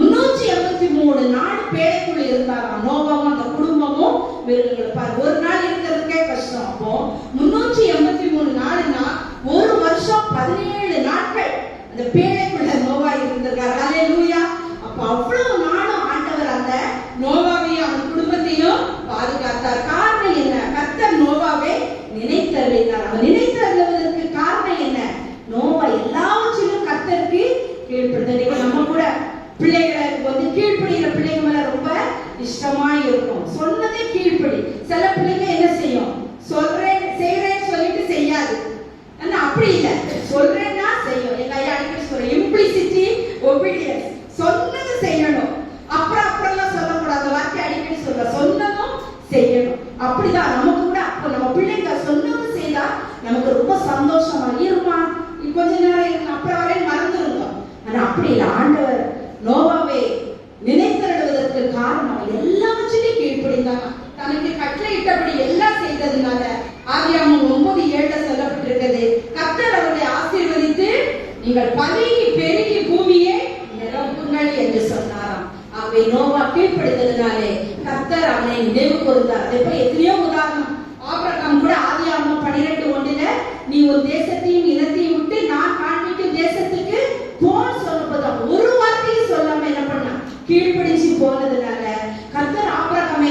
383 நாள் பேழைக்குள்ள இருந்தாராம் நோவாவும் அந்த குடும்பமும் மிருகங்கள். பாருங்க, ஒரு நாள் இருக்கிறதுக்கே கஷ்டம். அப்போ 383 நாள்னா ஒரு வருஷம் 17 நாட்கள் அந்த பேழைக்குள்ள நோவா இருந்திருக்காரு. ஹல்லேலூயா. அப்ப அவ்வளவு நாளும் ஆண்டவர் அந்த நோவாவையும் அவன் குடும்பத்தையும் பாதுகாத்தார். காரணம் என்ன? கர்த்தர் நோவாவை நினைத்தருளினார். அவன் நினைத்தருளுவதற்கு காரணம் என்ன? நோவா எல்லாவற்றிலும் கர்த்தருக்கு கீழ்ப்படிந்தார். நம்ம கூட பிள்ளைகளுக்கு கீழ்ப்படிகிற பிள்ளைங்க மேல ரொம்ப இஷ்டமா இருக்கும். சொன்னதே கீழ்ப்படி. சில பிள்ளைங்க என்ன செய்யும்? சொல்றேன் செய்யறேன்னு சொல்லிட்டு செய்யாது. ஆனா அப்படி இல்லை, சொல்றேன்னா செய்யும். எங்க ஐயா அடிக்கடி சொல்றேன், இம்ப்ளிசிட்டி ஒபீடியன்ஸ். சொன்னது செய்யணும், அப்புறம் சொல்லக்கூடாது. வார்த்தை அடிக்கடி சொல்ற, சொன்னதும் செய்யணும். அப்படிதான் நமக்கு கூட. அப்போ நம்ம பிள்ளைங்க சொன்னது செய்தா நமக்கு ரொம்ப சந்தோஷமா இருமா, கொஞ்ச நேரம் இருக்கு, அப்புறம் வரை மறந்துருந்தோம். ஆனா அப்படி இல்லை. ஆண்டவர் நோவாவை நினைத்தருளுவதற்கு காரணம் எல்லாவற்றையும் கீழ்ப்படிந்தாங்க. தனக்கு கட்டளையிட்டபடி எல்லாம் செய்ததுனால ஆதியாகமம் 9:7 சொல்லப்பட்டிருக்கிறது, கர்த்தர் அவர்களை ஆசீர்வதித்து நீங்கள் பலுகி பெருகி பூமியை நிரப்புங்கள் என்று சொன்னாராம். ஆகவே நோவா கீழ்ப்படித்ததுனாலே கர்த்தர் அவனை நினைவு கூர்ந்தார். அதே போல எத்தனையோ உதாரணம். ஆபிரகாம் கூட ஆதியாகமம் 12:1 நீ ஒரு தேசத்தையும் இனத்தையும் விட்டு நான் காண்பிக்கும் தேசத்துக்கு போன்னு சொன்னபோது ஒரு வார்த்தையும் சொல்லாம என்ன பண்ணா? கீழ்ப்படிச்சு போனதுனால கர்த்தர் ஆபிரகாமை,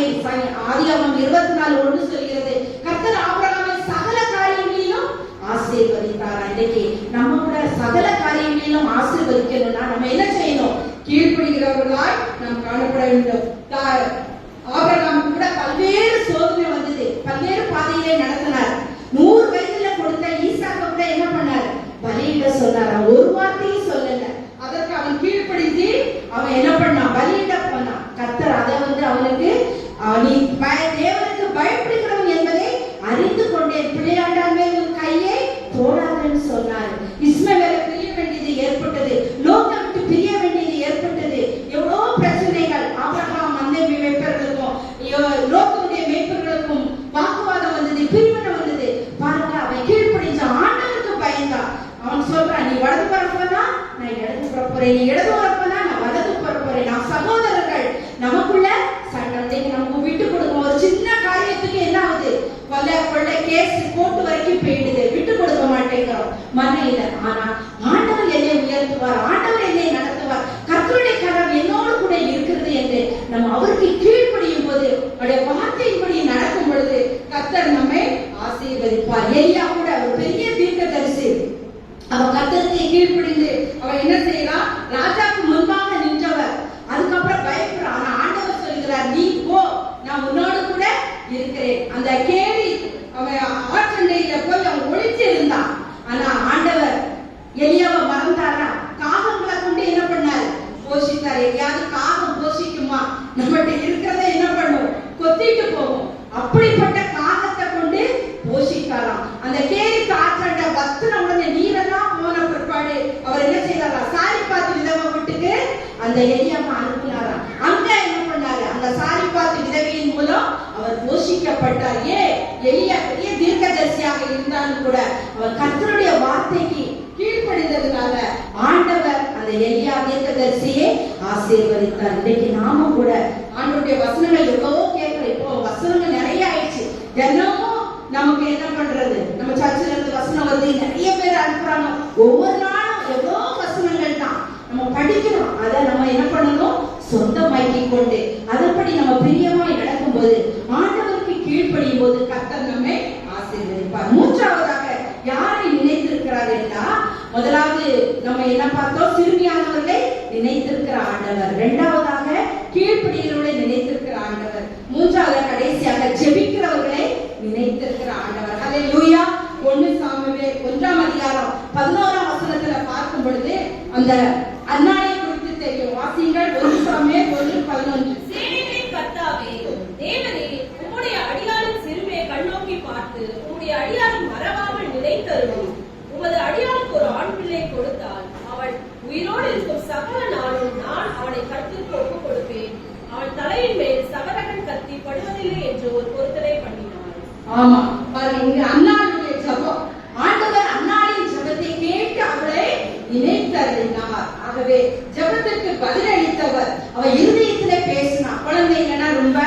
ஆதியாகமம் 24:1 சொல்கிறது, கர்த்தர் ஆபிரகாமை சகல காரியங்களிலும் ஆசீர்வதித்தார். இன்னைக்கு நம்ம கூட சகல காரியங்களிலும் ஆசீர்வதிக்கணும்னா நம்ம என்ன செய்யணும்? கீழ்ப்படுகிறவர்களாய் நாம் காணப்பட வேண்டும். ஆபிரகாம் கூட பல்வேறு சோதனை வந்தது, பல்வேறு பாதையிலே நடத்தினார். 100 வயதுல கொடுத்த ஈசாக்க கூட என்ன பண்ணார்? பலியிட சொன்னார். ஒரு வார்த்தையும் சொல்லல. அதற்கு அவன் கீழ்ப்படிந்து அவன் என்ன பண்ணான்? பலியிட போனான். கர்த்தர் அதை அவனுக்கு நீ தேவனுக்கு பயப்படுகிறவன் என்பதை அறிந்து கொண்டேன், பிள்ளையாண்டான் மேல் உன் கையை போடாதன்னு சொன்னார். இஸ்மவேலை பிரிய வேண்டியது ஏற்பட்டது, லோத்தை விட்டு பிரிய வேண்டியது ஏற்பட்டது. எவ்வளவு பிரச்சனைகள். ஆபிரகாம் மந்தை மேய்ப்பர்களுக்கும் லோத்துடைய மேய்ப்பர்களுக்கும் வாக்குவாதம் வந்தது, பிரிவினை வந்தது. பாருங்க, அவன் கீழ்ப்படிஞ்சான், ஆண்டவருக்கு பயந்தான். அவன் சொல்றான், நீ வலது பரப்பனா நான் இடது பரப்புறேன், நீ இடது பரப்பனா நான் வலது பரப்புறேன். நான் சகோதரர்கள், நமக்குள்ள சண்டை, நமக்கு விட்டு கொடுக்கும். ஒரு சின்ன காரியத்துக்கு என்ன ஆகுது? கொள்ளை கேஸ் கோர்ட் வரைக்கும் போயிடுது. விட்டு கொடுக்க மாட்டேங்கிறோம் மனையில. ஆனா ஆண்டவர் என்னை உயர்த்துவார், ஆண்டவர் என்னை நடத்துவார், கர்த்தருடைய கரம் என்னோடு கூட இருக்கிறது என்று நம்ம அவருக்கு கீழ்ப்படியும் போது, அவருடைய வார்த்தையின்படி நடக்கும் பொழுது கர்த்தர் நம்மை ஆசீர்வதிப்பார். எலியா கூட ஒரு பெரிய தீர்க்கதரிசி. அவன் கர்த்தருக்கு கீழ்ப்படிந்து அவன் என்ன செய்யறான்? ராஜாக்கு முன்பாக நின்றவர். அதுக்கப்புறம் பயப்படுறான். ஆனா ஆண்டவர் சொல்கிறார், நீ போ, நான் உன்னோடு கூட இருக்கிறேன். அந்த கேலி அவன் ஆற்றண்டையில போய் அவன் ஒளிச்சு இருந்தான். ஆனா ஆண்டவர் எலியாவை மறந்தாரா? காகங்களை கொண்டு என்ன பண்ணாரு? போஷித்தார். எங்கேயாவது காகம் போஷிக்குமா? நம்மகிட்ட இருக்கிறத என்ன பண்ணும்? கொத்திட்டு போகும். அப்படிப்பட்ட காகத்தை கொண்டு போஷித்தாராம். அந்த கேலிக்கு ஆற்றண்ட வத்தின உடனே நீரெல்லாம் போன பிற்பாடு அவர் என்ன செய்தாரா? சாரிபாத்து விதவை வீட்டுக்கு அந்த எலியாவை அனுப்பினாராம். அங்க என்ன பண்ணாரு? அந்த சாரிபாத்து விதவையின் மூலம் அவர் போஷிக்கப்பட்டார். எலியா பெரிய தீர்க்கதரிசியாக இருந்தாலும் கூட அவர் கர்த்தருடைய வார்த்தைக்கு கீழ்ப்படிந்ததுனால ஆண்டவர் அந்த எலியா தீர்க்கதரிசியை ஆசீர்வதித்தார். இன்னைக்கு நாமும் கூட ஆண்டவருடைய வசனங்கள் எவ்வளவோ கேட்கிறோம். இப்போ வசனங்கள் நிறைய ஆயிடுச்சு. தினமும் நமக்கு என்ன பண்றது? நம்ம சர்ச்சில் இருந்து வசனம் வருது, நிறைய பேர் அனுப்புறாங்க. ஒவ்வொரு நாளும் எவ்வளோ வசனங்கள் தான் நம்ம படிக்கிறோம். அதை நம்ம என்ன பண்ணணும்? சொந்தமாக்கி கொண்டு அதன்படி நம்ம பிரியமாய் நடக்கும் போது, ஆண்டவருக்கு கீழ்ப்படியும் போது கர்த்தர் நம்மை ஆசீர்வதிப்பார். மூன்றாவதாக முதலாவது நம்ம என்ன பார்த்தோம்? சிறுமியானவர்களை நினைத்திருக்கிற ஆண்டவர். இரண்டாவதாக கீழ்ப்படிகிறவர்களை நினைத்திருக்கிற ஆண்டவர். மூன்றாவது கடைசியாக ஜெபிக்கிறவர்களை நினைத்திருக்கிற ஆண்டவர். ஹல்லேலூயா. 1 சாமுவேல் 1ஆம் அதிகாரம் 11ஆம் வசனத்துல பார்க்கும் பொழுது அந்த அன்னாளை குறித்து தெரியும். வாசிங்கள். 1 சாமுவேல் 1:11. சேனைகளின் கர்த்தாவே, தேவனே, உம்முடைய அடியாளின் சிறுமையை கண்ணோக்கி பார்த்து உம்முடைய அடியாளின் மறவாமல் நினைத்தருளும். உமது அடியாளுக்கு ஒரு ஆண் பிள்ளை கொடுத்தால் அவள் உயிரோடு இருக்கும் சகல நாளும் நான் அவனை கர்த்தருக்கு ஒப்புக் கொடுப்பேன். அவள் தலையின் மேல் சகரகன் கத்தி படுவதில்லை என்று ஒரு பொருத்தனை பண்ணினாள். ஆமா, பாருங்க, இங்க அன்னாளுடைய ஜெபம். ஆண்டவர் அன்னாளின் ஜெபத்தை கேட்டு அவளை நினைத்தருளினார். ஆகவே ஜெபத்திற்கு பதிலளித்தவர். அவ இருதயத்திலே பேசினா. குழந்தை இல்லைன்னா ரொம்ப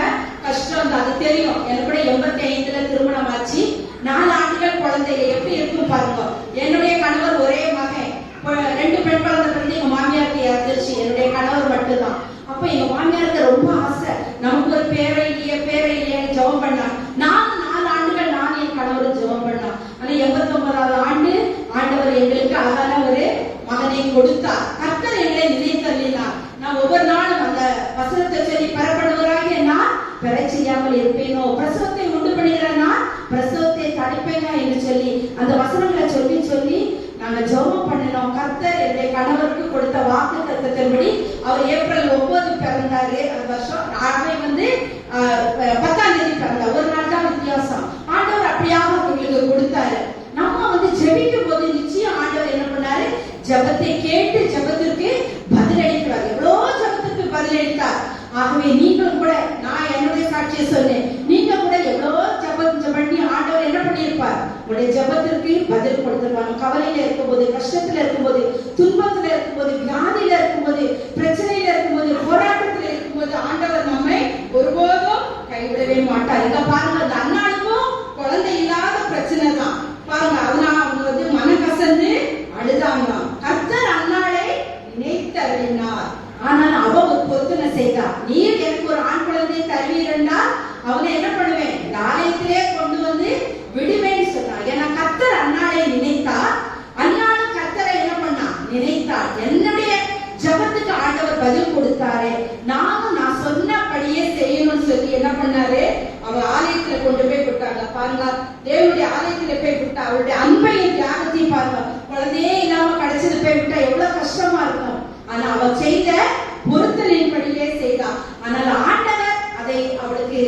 கஷ்டம், அது தெரியும். எனக்கு கூட 85ல திருமணம் ஆச்சு. 4 ஆண்டுகள் குழந்தையில எப்படி இருக்கும் பாருங்க. என்னுடைய கணவர் ஒரே மகன், 2 பெண் குழந்தை பிறந்து எங்க மாமியாருக்கு இறந்துருச்சு. என்னுடைய கணவர் மட்டும்தான். அப்ப எங்க மாமியாருக்கு ரொம்ப ஆசை, நமக்கு ஒரு பேரை இல்லையே ஜெபம் பண்ணா. நான் 4 ஆண்டுகள் நான் என் கணவரும் ஜெபம் பண்ணோம். ஆனா 89வது ஆண்டு ஆண்டவர் எங்களுக்கு அழகான ஒரு மகனை கொடுத்தார். கர்த்தர் எங்களை நினைத்தருளினார். நான் ஒவ்வொரு நாளும் அந்த வசனத்தை சொல்லி பெறப்படுவராகிய நான் பெற செய்யாமல் இருப்பேனோ, பிரசவத்தை உண்டு பண்ணுகிற நான் பிரசவத்தை தடுப்பேனா என்று சொல்லி அந்த வசனங்களை சொல்லி சொல்லி நாங்க ஜெபம் பண்ணினோம். கர்த்தர் என்னுடைய கணவருக்கு கொடுத்த வாக்கு தத்தத்தின்படி அவர் ஏப்ரல் 9 பிறந்தாரு. அந்த வருஷம் ஆகவே 10ஆம் தேதி பிறந்தார். ஒரு நாள் தான் வித்தியாசம். ஆண்டவர் அப்படியாக உங்களுக்கு கொடுத்தாரு. நம்ம ஜெபிக்கும் போது நிச்சயம் ஆண்டவர் என்ன பண்ணாரு? ஜெபத்தை கேட்டு ஜெபத்திற்கு பதிலளிக்கிறார். எவ்வளவு ஜெபத்திற்கு பதிலளித்தார். ஆகவே நீங்களும் கூட, நான் என்னுடைய சாட்சியை சொன்னேன், நீங்க கூட எவ்வளவு ஜெபம் பண்ணி ஆண்டவர் என்ன பண்ணியிருப்பார்? உங்களுடைய ஜெபத்திற்கு பதில் கொடுத்துருவாங்க. கவலையில இருக்கும்போது, கஷ்டத்துல இருக்கும்போது, துன்பத்துல இருக்கும்போது, வியாதியில இருக்கும்போது, பிரச்சனையில இருக்கும்போது, போராட்டத்துல இருக்கும்போது ஆண்டவர் நம்மை ஒருபோதும் கைவிடவே மாட்டார். இங்க பாருங்க, அந்த அன்னாளுக்கும் குழந்தை இல்லாத பிரச்சனை தான் பாருங்க. அதனால அவங்க மனம் கசந்து அழுதாங்களாம். கர்த்தர் அன்னாளை நினைத்தருளினார். ஆனால் அவ ஒரு பொருத்தனை செய்தா. நீர் எனக்கு ஒரு ஆண் குழந்தையை தருவீரண்டா அவனை என்ன பண்ணுவேன்? ஆலயத்திலே கொண்டு வந்து விடுவேன்னு சொன்னா. ஏன்னா கர்த்தர் அன்னாளை நினைத்தார். அன்னாளும் கர்த்தரை என்ன பண்ணா? நினைத்தார். என்னுடைய ஜெபத்துக்கு ஆண்டவர் பதில் கொடுத்தாரு. நானும் நான் சொன்னபடியே செய்யணும்னு சொல்லி என்ன பண்ணாரு? அவ ஆலயத்துல கொண்டு போய் விட்டாங்க. பாருங்க, தேவனுடைய ஆலயத்துல போய் விட்டா. அவருடைய அன்பையும் தியாகத்தையும் பாருங்க. குழந்தையே இல்லாம கிடைச்சது போய் விட்டா எவ்வளவு கஷ்டமா இருக்கும். ஆனா அவ செய்த பொருத்தலின்படியே செய்தா. ஆனால் ஆண்டவர் அதை அவளுக்கு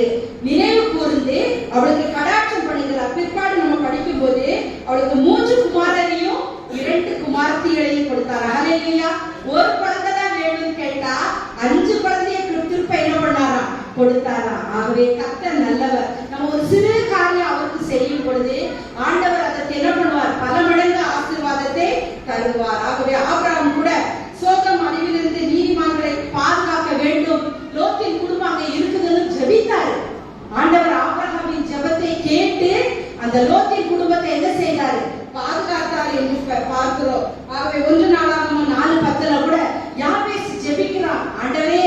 நினைவு கூர்ந்து அவளுக்கு கடாட்சம் பண்ணுகிறார். பிற்பாடு நம்ம படிக்கும் போது அவளுக்கு 3 குமாரரையும் 2 குமாரத்திகளையும் கொடுத்தார். ஹல்லேலூயா. ஒரு குழந்தை தான் வேணும்னு கேட்டா 5 குழந்தைய திருப்ப என்ன பண்ணாரா? கொடுத்தாரா. ஆகவே கர்த்தர் நல்லவர். நம்ம ஒரு சிறு காரியம் அவருக்கு செய்யும் பொழுது ஆண்டவர் அதற்கு என்ன பண்ணுவார்? பல மடங்கு ஆசீர்வாதத்தை தருவார். ஆகவே ஆபிரகாம் கூட சோகம் அழிவிலிருந்து நீதிமான்களை பாதுகாக்க வேண்டும், லோத்தின் குடும்பம் அங்க இருக்குதுன்னு ஜெபித்தாரு. ஆண்டவர் ஆபிரகாமின் ஜெபத்தை கேட்டு அந்த லோத்தின் குடும்பத்தை என்ன செய்தாரு? பாதுகாத்தார் என்று பார்க்கிறோம். ஆகவே 1 நாளாகமம் 4:10 கூட யாபேஸ் ஜெபிக்கிறான். ஆண்டவரே,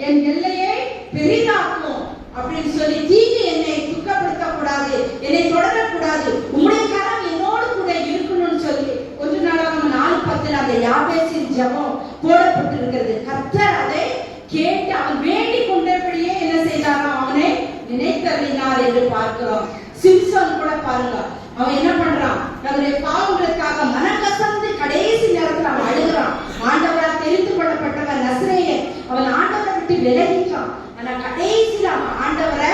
என் எல்லையை பெரிதாக்கும் அப்படின்னு சொல்லி, தீங்கு என்னை துக்கப்படுத்த கூடாது, என்னை தொடரக்கூடாது, உம்முடைய கரம் என்னோடு கூட இருக்கணும்னு சொல்லி 1 நாளாகமம் 4:10 அந்த யாபேசின் ஜெபம் போடப்பட்டிருக்கிறது. கர்த்தர் அதை கேட்டு அவன் வேண்டிக் கொண்டபடியே என்ன செய்தாராம்? அவனை நினைத்தருளினார் என்று பார்க்கிறோம். சிம்சன் கூட பாருங்க, அவன் என்ன பண்றான்? தன்னுடைய பாவங்களுக்காக மனக்கசந்து கடைசி நேரத்தில் அவன் அழுகிறான். ஆண்டவரால் தெரிந்து கொள்ளப்பட்டவன் நசரேயன். அவன் ஆண்டவரை விட்டு விலகிட்டான். ஆனா கடைசியில் அவன் ஆண்டவரை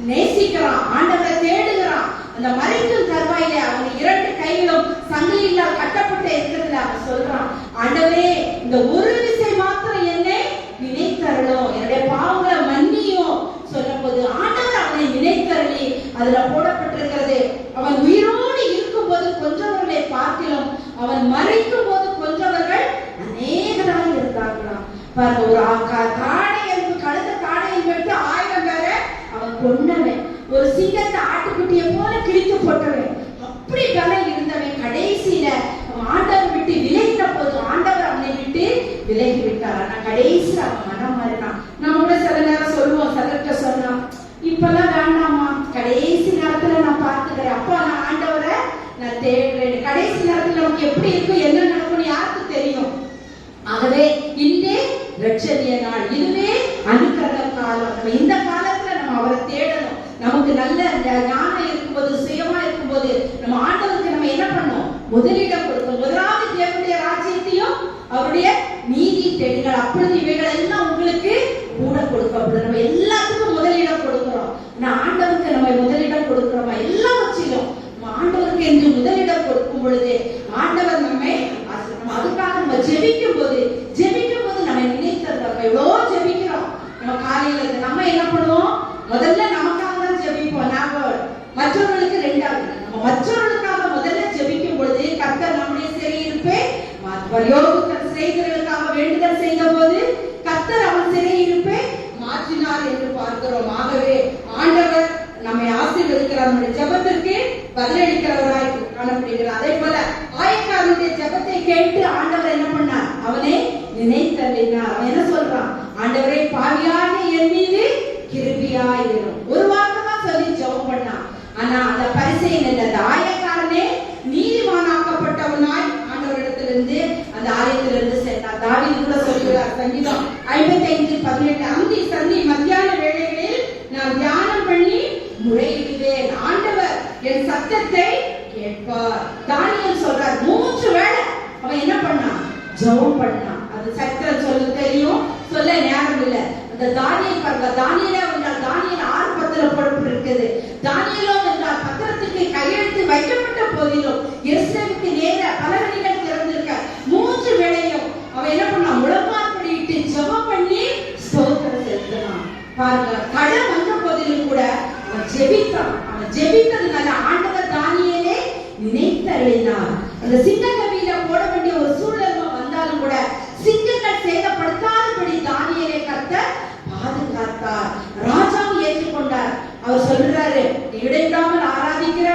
நேசிக்கிறான், ஆண்டவரை தேடுகிறான். அந்த மறைக்கும் தருவாயிலே அவன் 2 கைகளும் சங்கிலியால் கட்டப்பட்டு இருக்கிறதுல அவன் சொல்றான், ஆண்டவரே, இந்த ஒரு விசை மாத்திரம் என்னை நினைத்தருளும், என்னுடைய பாவங்களை மன்னியும் சொன்னபோது ஆண்டவர் அவனை நினைத்தருளி அதுல போடப்பட்டிருக்கிறது. அவன் உயிரோடு இருக்கும் போது கொஞ்சவர்களை பார்க்கிலும் அவன் மறைக்கும் போது கொஞ்சவர்கள் அநேகராக இருந்தார்களாம். பாருங்க, ஒரு காடை என்பது கழுத்த காடையை விட்டு 1000 பேரை அவன் கொண்டவன். ஒரு சிங்கத்தை ஆட்டுக்குட்டியை போல கிழித்து போட்டவன். அப்படி பலம் இருந்தவன் கடைசியில ஆண்டவர் விட்டு விலகின போது ஆண்டவர் அவனை விட்டு விலகி விட்டார். ஆனா கடைசியில் அவன் மனம் மாறினான். நம்ம கூட சில நேரம் சொல்லுவோம், சிலர்கிட்ட சொன்னோம், இப்பெல்லாம் வேண்டாமா, கடைசி நேரத்துல நான் பார்த்துக்கிறேன், அப்பா நான் ஆண்டவரை நான் தேடுறேன். கடைசி நேரத்துல நமக்கு எப்படி இருக்கும், என்ன நடக்கும்னு யாருக்கு தெரியும்? ஆகவே இன்றே ரட்சணிய நாள், இதுவே அனுக்கிரக காலம். நம்ம இந்த காலத்துல நம்ம அவரை தேடணும். நமக்கு நல்ல ஞானம் இருக்கும்போது, சுயமா இருக்கும்போது நம்ம ஆண்டவருக்கு நம்ம என்ன பண்ணணும்? முதலிடம் கொடுக்கணும். முதலாவது தேவனுடைய ராஜ்யத்தையும் அவருடைய நீதி தேடுங்கள், அப்பொழுது இவைகள் எல்லாம் உங்களுக்கு கூட கொடுக்கப்படும். நம்ம எல்லாத்துக்கும் முதலிடம் கொடுக்கிறோம். நான் ஆண்டவருக்கு நம்ம முதலிடம் கொடுக்கிறோமா? எல்லாவற்றிலும் ஆண்டவருக்கு என்று முதலிடம் கொடுக்கும் பொழுது ஆண்டவர் நம்மை அதுக்காக நம்ம ஜெபிக்கும் போது நம்ம நினைத்தது எவ்வளோ ஜெபிக்கிறோம். நம்ம காலையில நம்ம என்ன பண்ணுவோம்? முதல்ல நமக்காக தான் ஜெபிப்போம். நாம மற்றவர்களுக்கு ரெண்டாவது. நம்ம மற்றவர்களுக்காக முதல்ல ஜெபிக்கும் பொழுது கர்த்தர் நம்முடைய சிறையிருப்பை யோபு தன் சிறைகளுக்காக வேண்டுதல் செய்த போது கர்த்தர் அவன் சிறையிருப்பை மாற்றினார் என்று பார்க்கிறோம். ஆகவே ஆண்டவர் நம்மை ஆசீர்வதிக்கிறார். நம்முடைய ஜெபத்திற்கு பதிலளிக்கிறவராய் காணப்படுகிறார். அதே போல ஆயக்காரனுடைய ஜெபத்தை கேட்டு ஆண்டவர் என்ன பண்ணார்? அவனை நினைத்தள்ளினார். அவன் என்ன சொல்றான்? ஆண்டவரே, பாவியாக என் மீது கிருபையாயிரும். ஒரு வார்த்தை தான் சொல்லி ஜெபம் பண்ணான். ஆனா அந்த பரிசேயன் இல்ல, அந்த ஆயக்காரனே நீதிமானாக்கப்பட்டவனாய் ஆண்டவரிடத்திலிருந்து அந்த ஆலயத்திலிருந்து சேர்ந்தார். தாவீது கூட சொல்கிறார், சங்கீதம் 55:18, அந்தி சந்தி மத்தியான வேளைகளில் நான் தியானம் பண்ணி முறையிடுவேன், ஆண்டவர் என் சத்தத்தை கேட்பார். தானியேல் சொல்றார், 3 வேளை அவன் என்ன பண்ணான்? ஜெபம் பண்ணான். அது சத்திரம் சொல்ல தெரியும், சொல்ல நேரம் இல்லை. அந்த தானியேல் பாருங்க, தானியேலே வந்தால் தானியேல் 6:10 பொறுப்பு இருக்குது. தானியேலோ என்றால் பத்திரத்துக்கு கையெழுத்து வைக்கப்பட்ட போதிலும் எருசலேமுக்கு நேர பலகணிகள் திறந்திருக்க 3 வேளையும் அவன் என்ன பண்ணான்? முழங்காற்படியிட்டு ஜெபம் பண்ணி ஸ்தோத்திரம் செலுத்தினான். பாருங்க, கடை வந்த போதிலும் கூட அவன் ஜெபித்தான். அவன் ஜெபித்ததுனால ஆண்டவர் தானியேலை நினைத்தருளினார். அந்த சிங்கக்கவியில போட வேண்டிய ஒரு சூழ்நிலை வந்தாலும் கூட சிங்கங்கள் சேதப்படுத்தாதபடி தானியேலை கர்த்தர் பாதுகாத்தார். ராஜாவும் ஏற்றுக்கொண்டார். அவர் சொல்றாரு, இடைவிடாமல் ஆராதிக்கிற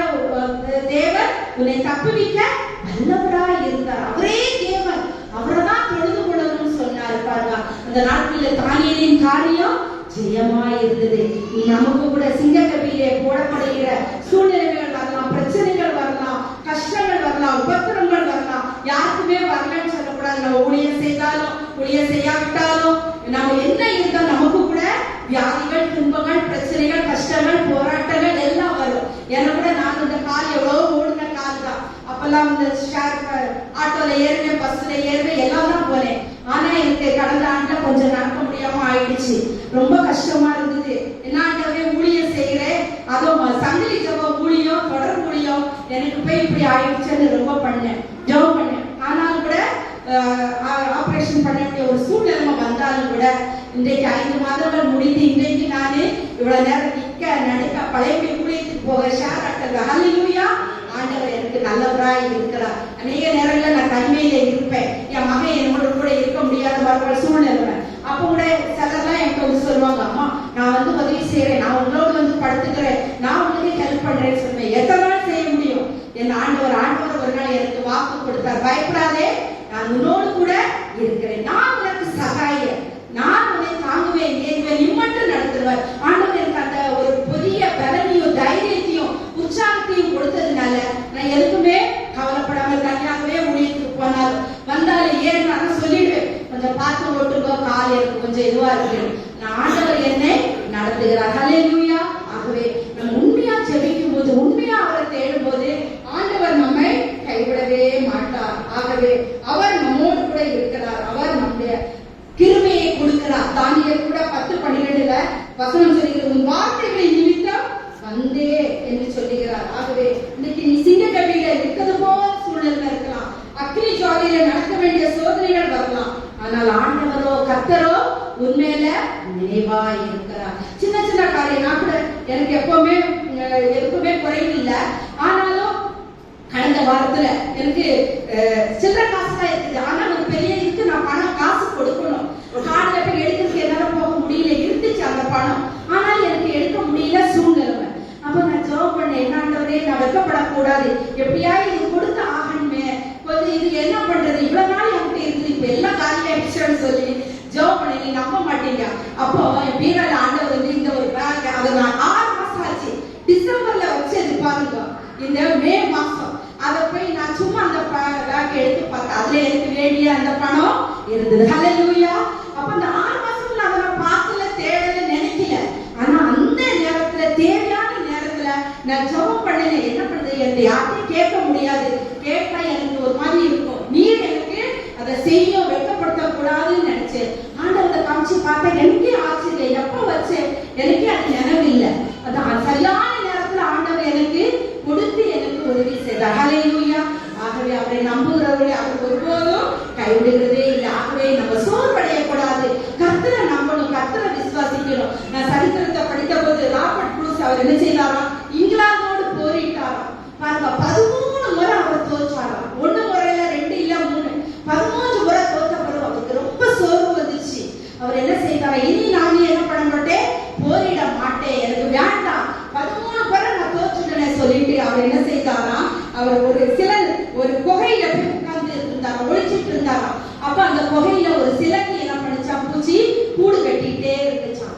தேவன் உன்னை தப்புவிக்க வல்லவராய் இருந்தார். அவரே தேவன், அவரைதான் தொழுது கொள்ளணும்னு சொன்னாரு. பாருங்க, அந்த நாட்களில் தானியேலின் காரியம் ஜெயமாய் இருந்தது. நமக்கு கூட சிங்கக்கவியிலே போடப்படுகிற சூழ்நிலைகள் வரலாம், பிரச்சனைகள் வரலாம், கஷ்டங்கள் வரலாம், உபத்திரங்கள் வரலாம். யாருக்குமே வரலன்னு சொல்லக்கூடாது. நம்ம ஊழியம் செய்தாலும் ஊழியம் செய்யாவிட்டாலும் நம்ம என்ன இருந்தாலும் நமக்கு கூட வியாதிகள், துன்பங்கள், பிரச்சனைகள், கஷ்டங்கள், போராட்டங்கள் எல்லாம் வரும். எனக்கு கூட நான் இந்த கால் எவ்வளவு ஓடுன கால் தான். அப்பெல்லாம் இந்த ஆட்டோல ஏறுவேன், பஸ்ல ஏறுவேன், எல்லாம் தான் போனேன். ஆனா எனக்கு கடந்த ஆண்டுல கொஞ்சம் நடக்க முடியாம ஆயிடுச்சு. ரொம்ப கஷ்டமா இருந்தது. என்னாண்டவே ஊழியம் செய்யறேன், அதுவும் சங்கிலி ஜெபம் ஊழியம், தொடர் ஊழியம், எனக்கு போய் இப்படி ஆயிடுச்சுன்னு ரொம்ப பண்ணேன், ஜெபம் பண்ணேன். ஆனாலும் கூட ஆபரேஷன் பண்ண வேண்டிய ஒரு சூழ்நிலை வந்தாலும் கூட இன்றைக்கு 5 மாதங்கள் முடிந்து இன்றைக்கு நானு இவ்வளவு நேரம் நிக்க நடக்க பழைய ஊழியத்துக்கு போக ஷேர் ஆட்டங்க. ஹல்லேலூயா. ஆண்டவர் எனக்கு நல்லவராய் இருக்கிறார். அநேக நேரங்களில் நான் தனிமையில இருப்பேன். என் மகன் என்னோட கூட இருக்க முடியாத வர சூழ்நிலை. அப்ப கூட சிலர்லாம் எனக்கு வந்து சொல்லுவாங்க, அம்மா நான் வந்து உதவி செய்யறேன், நான் உங்களோட வந்து படுத்துக்கிறேன், நான் உங்களுக்கு ஹெல்ப் பண்றேன்னு சொல்லுவேன். எத்தனை நாள் செய்ய முடியும்? என் ஆண்டவர் ஒரு நாள் எனக்கு வாக்கு கொடுத்தார், பயப்படாதே, நான் உன்னோடு கூட இருக்கிறேன், நான் உனக்கு சகாயம், நான் உன்னை தாங்குவேன், ஏறுவேன், இம்மட்டும் நடத்துவார். ஆண்டவர் எனக்கு அந்த ஒரு புதிய பலனையும் தைரியத்தையும் உற்சாகத்தையும் கொடுத்ததுனால நான் எதுக்குமே கவலைப்படாமல் தனியாகவே ஊழியத்துக்கு போனாலும் வந்தாலும் ஏறினாலும் சொல்லிடுவேன், கொஞ்சம் பார்த்து ஓட்டுக்கோ, கால் எனக்கு கொஞ்சம் இதுவா இருக்கு, நான் ஆண்டவர் என்னை நடத்துகிறார். ஹல்லேலூயா. ஆகவே நம்ம உண்மையா ஜெபிக்கும் போது, உண்மையா அவரை தேடும் போது ஆண்டவர் நம்மை கைவிடவே மாட்டார். ஆகவே அவர் நம்மோடு கூட இருக்கிறார். அவர் நம்முடைய கிருபையை கொடுக்கிறார். தானியேல் கூட 10:12 வசனம் சொல்லுகிறது, உன் வார்த்தைகளை நிமித்தம் வந்தே என்று சொல்லுகிறார். ஆகவே இன்னைக்கு நீ சிங்கக்கவியில இருக்கிறது போல சூழ்நிலை இருக்கலாம், அக்னி ஜுவாலையில நடக்க வேண்டிய சோதனைகள் வரலாம். ஆனால் ஆண்டவரோ கர்த்தரோ உண்மையில நினைவாய் இருக்கிறார். சின்ன சின்ன காரியம் நான் கூட எனக்கு எப்பவுமே குறைவு இல்லை. ஆனாலும் கடந்த வாரத்துல எனக்கு சில்லறை காசு தான் இருக்குது. ஆனா ஒரு பெரிய இதுக்கு நான் பணம் காசு கொடுக்கணும். கார்டுல போய் எடுக்கிறதுக்கு என்னால போக முடியல, இருந்துச்சு அந்த பணம், ஆனால் எனக்கு எடுக்க முடியல சூழ்நிலை. அப்ப நான் ஜெபம் பண்ணேன், என்னாண்டவரே நான் வெட்கப்படக்கூடாது, எப்படியா இது கொடுத்து ஆகணுமே, கொஞ்சம் இது என்ன பண்றது, இவ்வளவு நாள் என்கிட்ட இருக்குது, இப்ப எல்லாம் காலியா ஆயிடுச்சுன்னு சொல்லி ஜெபம் பண்ணேன். நீ நம்ப மாட்டீங்க, அப்போ என் பீரோல ஆண்டவர் வந்து இந்த ஒரு பேக், அதை நான் 6 மாசம் ஆச்சு, டிசம்பர்ல வச்சது பாருங்க, இந்த மே மாசம் அதை போய் நான் சும்மா அந்த அதுல எனக்கு வேண்டிய அந்த பணம் இருந்தது. ஹல்லேலூயா. அப்ப அந்த 6 மாசம் நான் அதை பார்க்கல, தேடல, நினைக்கல. ஆனா அந்த நேரத்துல, தேவையான நேரத்துல நான் ஜெபம் பண்ணல. என்ன பண்றது, என்னை யார்ட்டையும் கேட்க முடியாது. கேட்டா எனக்கு ஒரு மாதிரி இருக்கும். நீர் எனக்கு அதை செய்ய வெட்கப்படுத்த கூடாதுன்னு நினைச்சேன். ஆண்டவரை காமிச்சு பார்த்தா எனக்கே ஆச்சரியம், எப்ப வச்சேன் எனக்கே அது நினைவு இல்லை. அதான் சரியான நேரத்துல ஆண்டவர் எனக்கு கொடுத்து எனக்கு உதவி செய்தார். ஹல்லேலூயா. ஆகவே அவரை நம்புகிறவர்களை அவர் ஒருபோதும் கைவிடுகிறதே இல்லை. ஆகவே நம்ம சோர்வடையக்கூடாது. கர்த்தரை நம்பணும், கர்த்தரை விசுவாசிக்கணும். நான் சரித்திரத்தை படித்த போது ராபர்ட் ப்ரூஸ் அவர் என்ன செய்தாராம், இங்கிலாந்தோடு போரிட்டாராம். பாருங்க, 13 முறை அவர் தோற்றாராம். 1 முறை இல்ல, 2 இல்ல, 3, 13 முறை தோற்ற பிறகு அவருக்கு ரொம்ப சோர்வு வந்துச்சு. அவர் என்ன செய்தாரா, இனி நான் என்ன பண்ண மாட்டேன், போரிட மாட்டேன், எனக்கு வேண்டாம், 13 முறை நான் தோற்றுட்டேன்னு சொல்லிட்டு அவர் என்ன செய்தாரா, அவர் ஒரு குகையில போய் உட்கார்ந்து இருந்தாராம், ஒழிச்சிட்டு இருந்தாராம். அப்ப அந்த குகையில ஒரு சிலந்தி என்ன பண்ணிச்சா, பூச்சி கூடு கட்டிட்டே இருந்துச்சான்.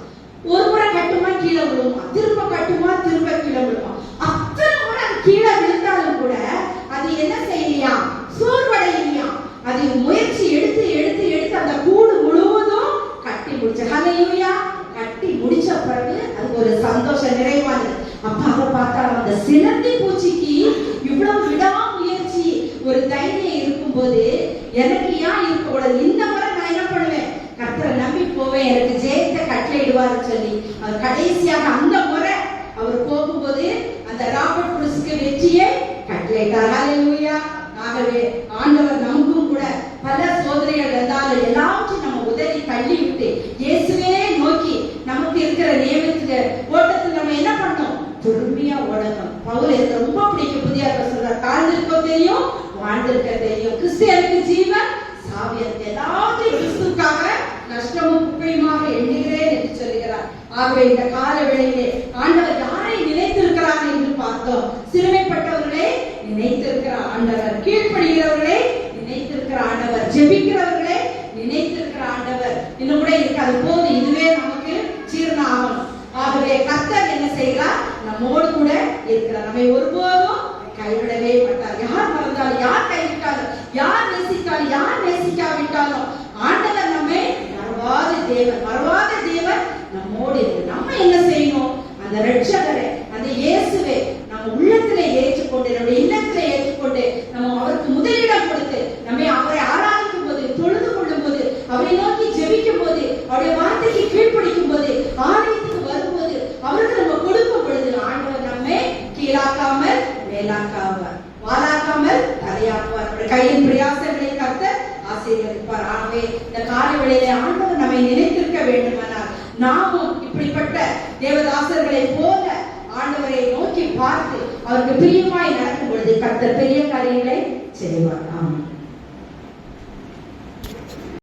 ஒரு முறை கட்டுமா கீழே விழுமா, திரும்ப கட்டுமா திரும்ப கீழே விழுமா. அத்தனை முறை அது கீழே விழுந்தாலும் கூட அது என்ன செய்யலையா, சோர்வடையலையா. அது முயற்சி எடுத்து எடுத்து எடுத்து அந்த கூடு முழுவதும் கட்டி முடிச்சு. ஹல்லேலூயா. கட்டி முடிச்ச பிறகு அது ஒரு சந்தோஷம், நிறைவானது. அப்ப அவர் பார்த்தாலும் அந்த சிலந்தி பூச்சிக்கு இவ்வளவு விடாமுயற்சி, ஒரு தைரியம் இருக்கும்போது எனக்கு ஏன் இருக்கக்கூடாது, இந்த முறை நான் என்ன பண்ணுவேன், கர்த்தரை நம்பி போவேன், எனக்கு ஜெயத்தை கட்டளையிடுவார் சொல்லி அவர் கடைசியாக அந்த முறை அவர் போகும்போது அந்த ராபர்ட் ப்ரூஸ்க்கு வெற்றியை கட்டளையிட்டார். ஹல்லேலூயா. ஆகவே ஆண்டவர் நமக்கும் கூட பல சோதனைகள் வந்தாலும் எல்லாவற்றையும் நம்ம உதறி தள்ளி விட்டு இயேசுவே நோக்கி நமக்கு இருக்கிற நியமத்துக்கு ஓட்டத்தில் நம்ம என்ன பண்ணோம், பொறுமையா ஓடணும். பவுல் எனக்கு ரொம்ப பிடிக்கும், புதிய சொல்றார், தாழ்ந்திருக்க தெரியும், வாழ்ந்திருக்க தெரியும், கிறிஸ்தியனுக்கு ஜீவன், சாவியனுக்கு எல்லாத்தையும் கிறிஸ்துக்காக நஷ்டமும் குப்பையுமாக எண்ணுகிறேன் என்று சொல்கிறார். ஆகவே இந்த கால வேளையிலே ஆண்டவர் யாரை நினைத்திருக்கிறார் என்று பார்த்தோம். சிறுமைப்பட்டவர்களே நினைத்திருக்கிற ஆண்டவர், கீழ்ப்படுகிறவர்களே நினைத்திருக்கிற ஆண்டவர், ஜெபிக்கிறவர்களே நினைத்திருக்கிற ஆண்டவர். இன்னும் கூட இருக்காது போது, இதுவே நமக்கு ஜீரணம் ஆகணும். ஆகவே கர்த்தர் என்ன செய்கிறார், நம்மோடு கூட இருக்கிறார், நம்மை ஒருபோதும் கைவிடவே மாட்டார். யார் மறந்தாலும், யார் கைவிட்டாலும், யார் நேசித்தாலும், யார் நேசிக்காவிட்டாலும் ஆண்டவர் நம்மை மறவாத தேவன், மறவாத தேவன் நம்மோடு இருக்கு. நம்ம என்ன செய்யணும், அந்த ரட்சகரை, அந்த இயேசுவை நம்ம உள்ளத்திலே ஏற்றுக்கொண்டு, நம்முடைய இல்லத்திலே ஏற்றுக்கொண்டு, நம்ம அவருக்கு முதலிடம் கொடுத்து, நம்மை அவரை ஆராதிக்கும் போது, தொழுது கொள்ளும் போது, அவரை நோக்கி ஜெபிக்கும் போது, அவருடைய வார்த்தைக்கு கீழ்ப்படிக்கும் போது, ஆலயத்துக்கு வரும்போது, அவருக்கு நம்ம கொடுக்கும் பொழுது ஆண்டவர் நம்மை கீழாக்காமல் மேலாக்காவார், வாலாக்காமல் தலையாக்குவார். நம்முடைய கையின் பிரயாசங்களை கர்த்தர் ஆசீர்வதிப்பார். ஆகவே இந்த காலை வேளையிலே ஆண்டவர் நம்மை நினைத்திருக்க வேண்டுமானால் நாமும் இப்படிப்பட்ட தேவதாசர்களை போல ஆண்டவரை நோக்கி பார்த்து அவருக்கு பிரியமாய் நடக்கும் பொழுது கர்த்தர் பெரிய காரியங்களை செய்வார். ஆமென்.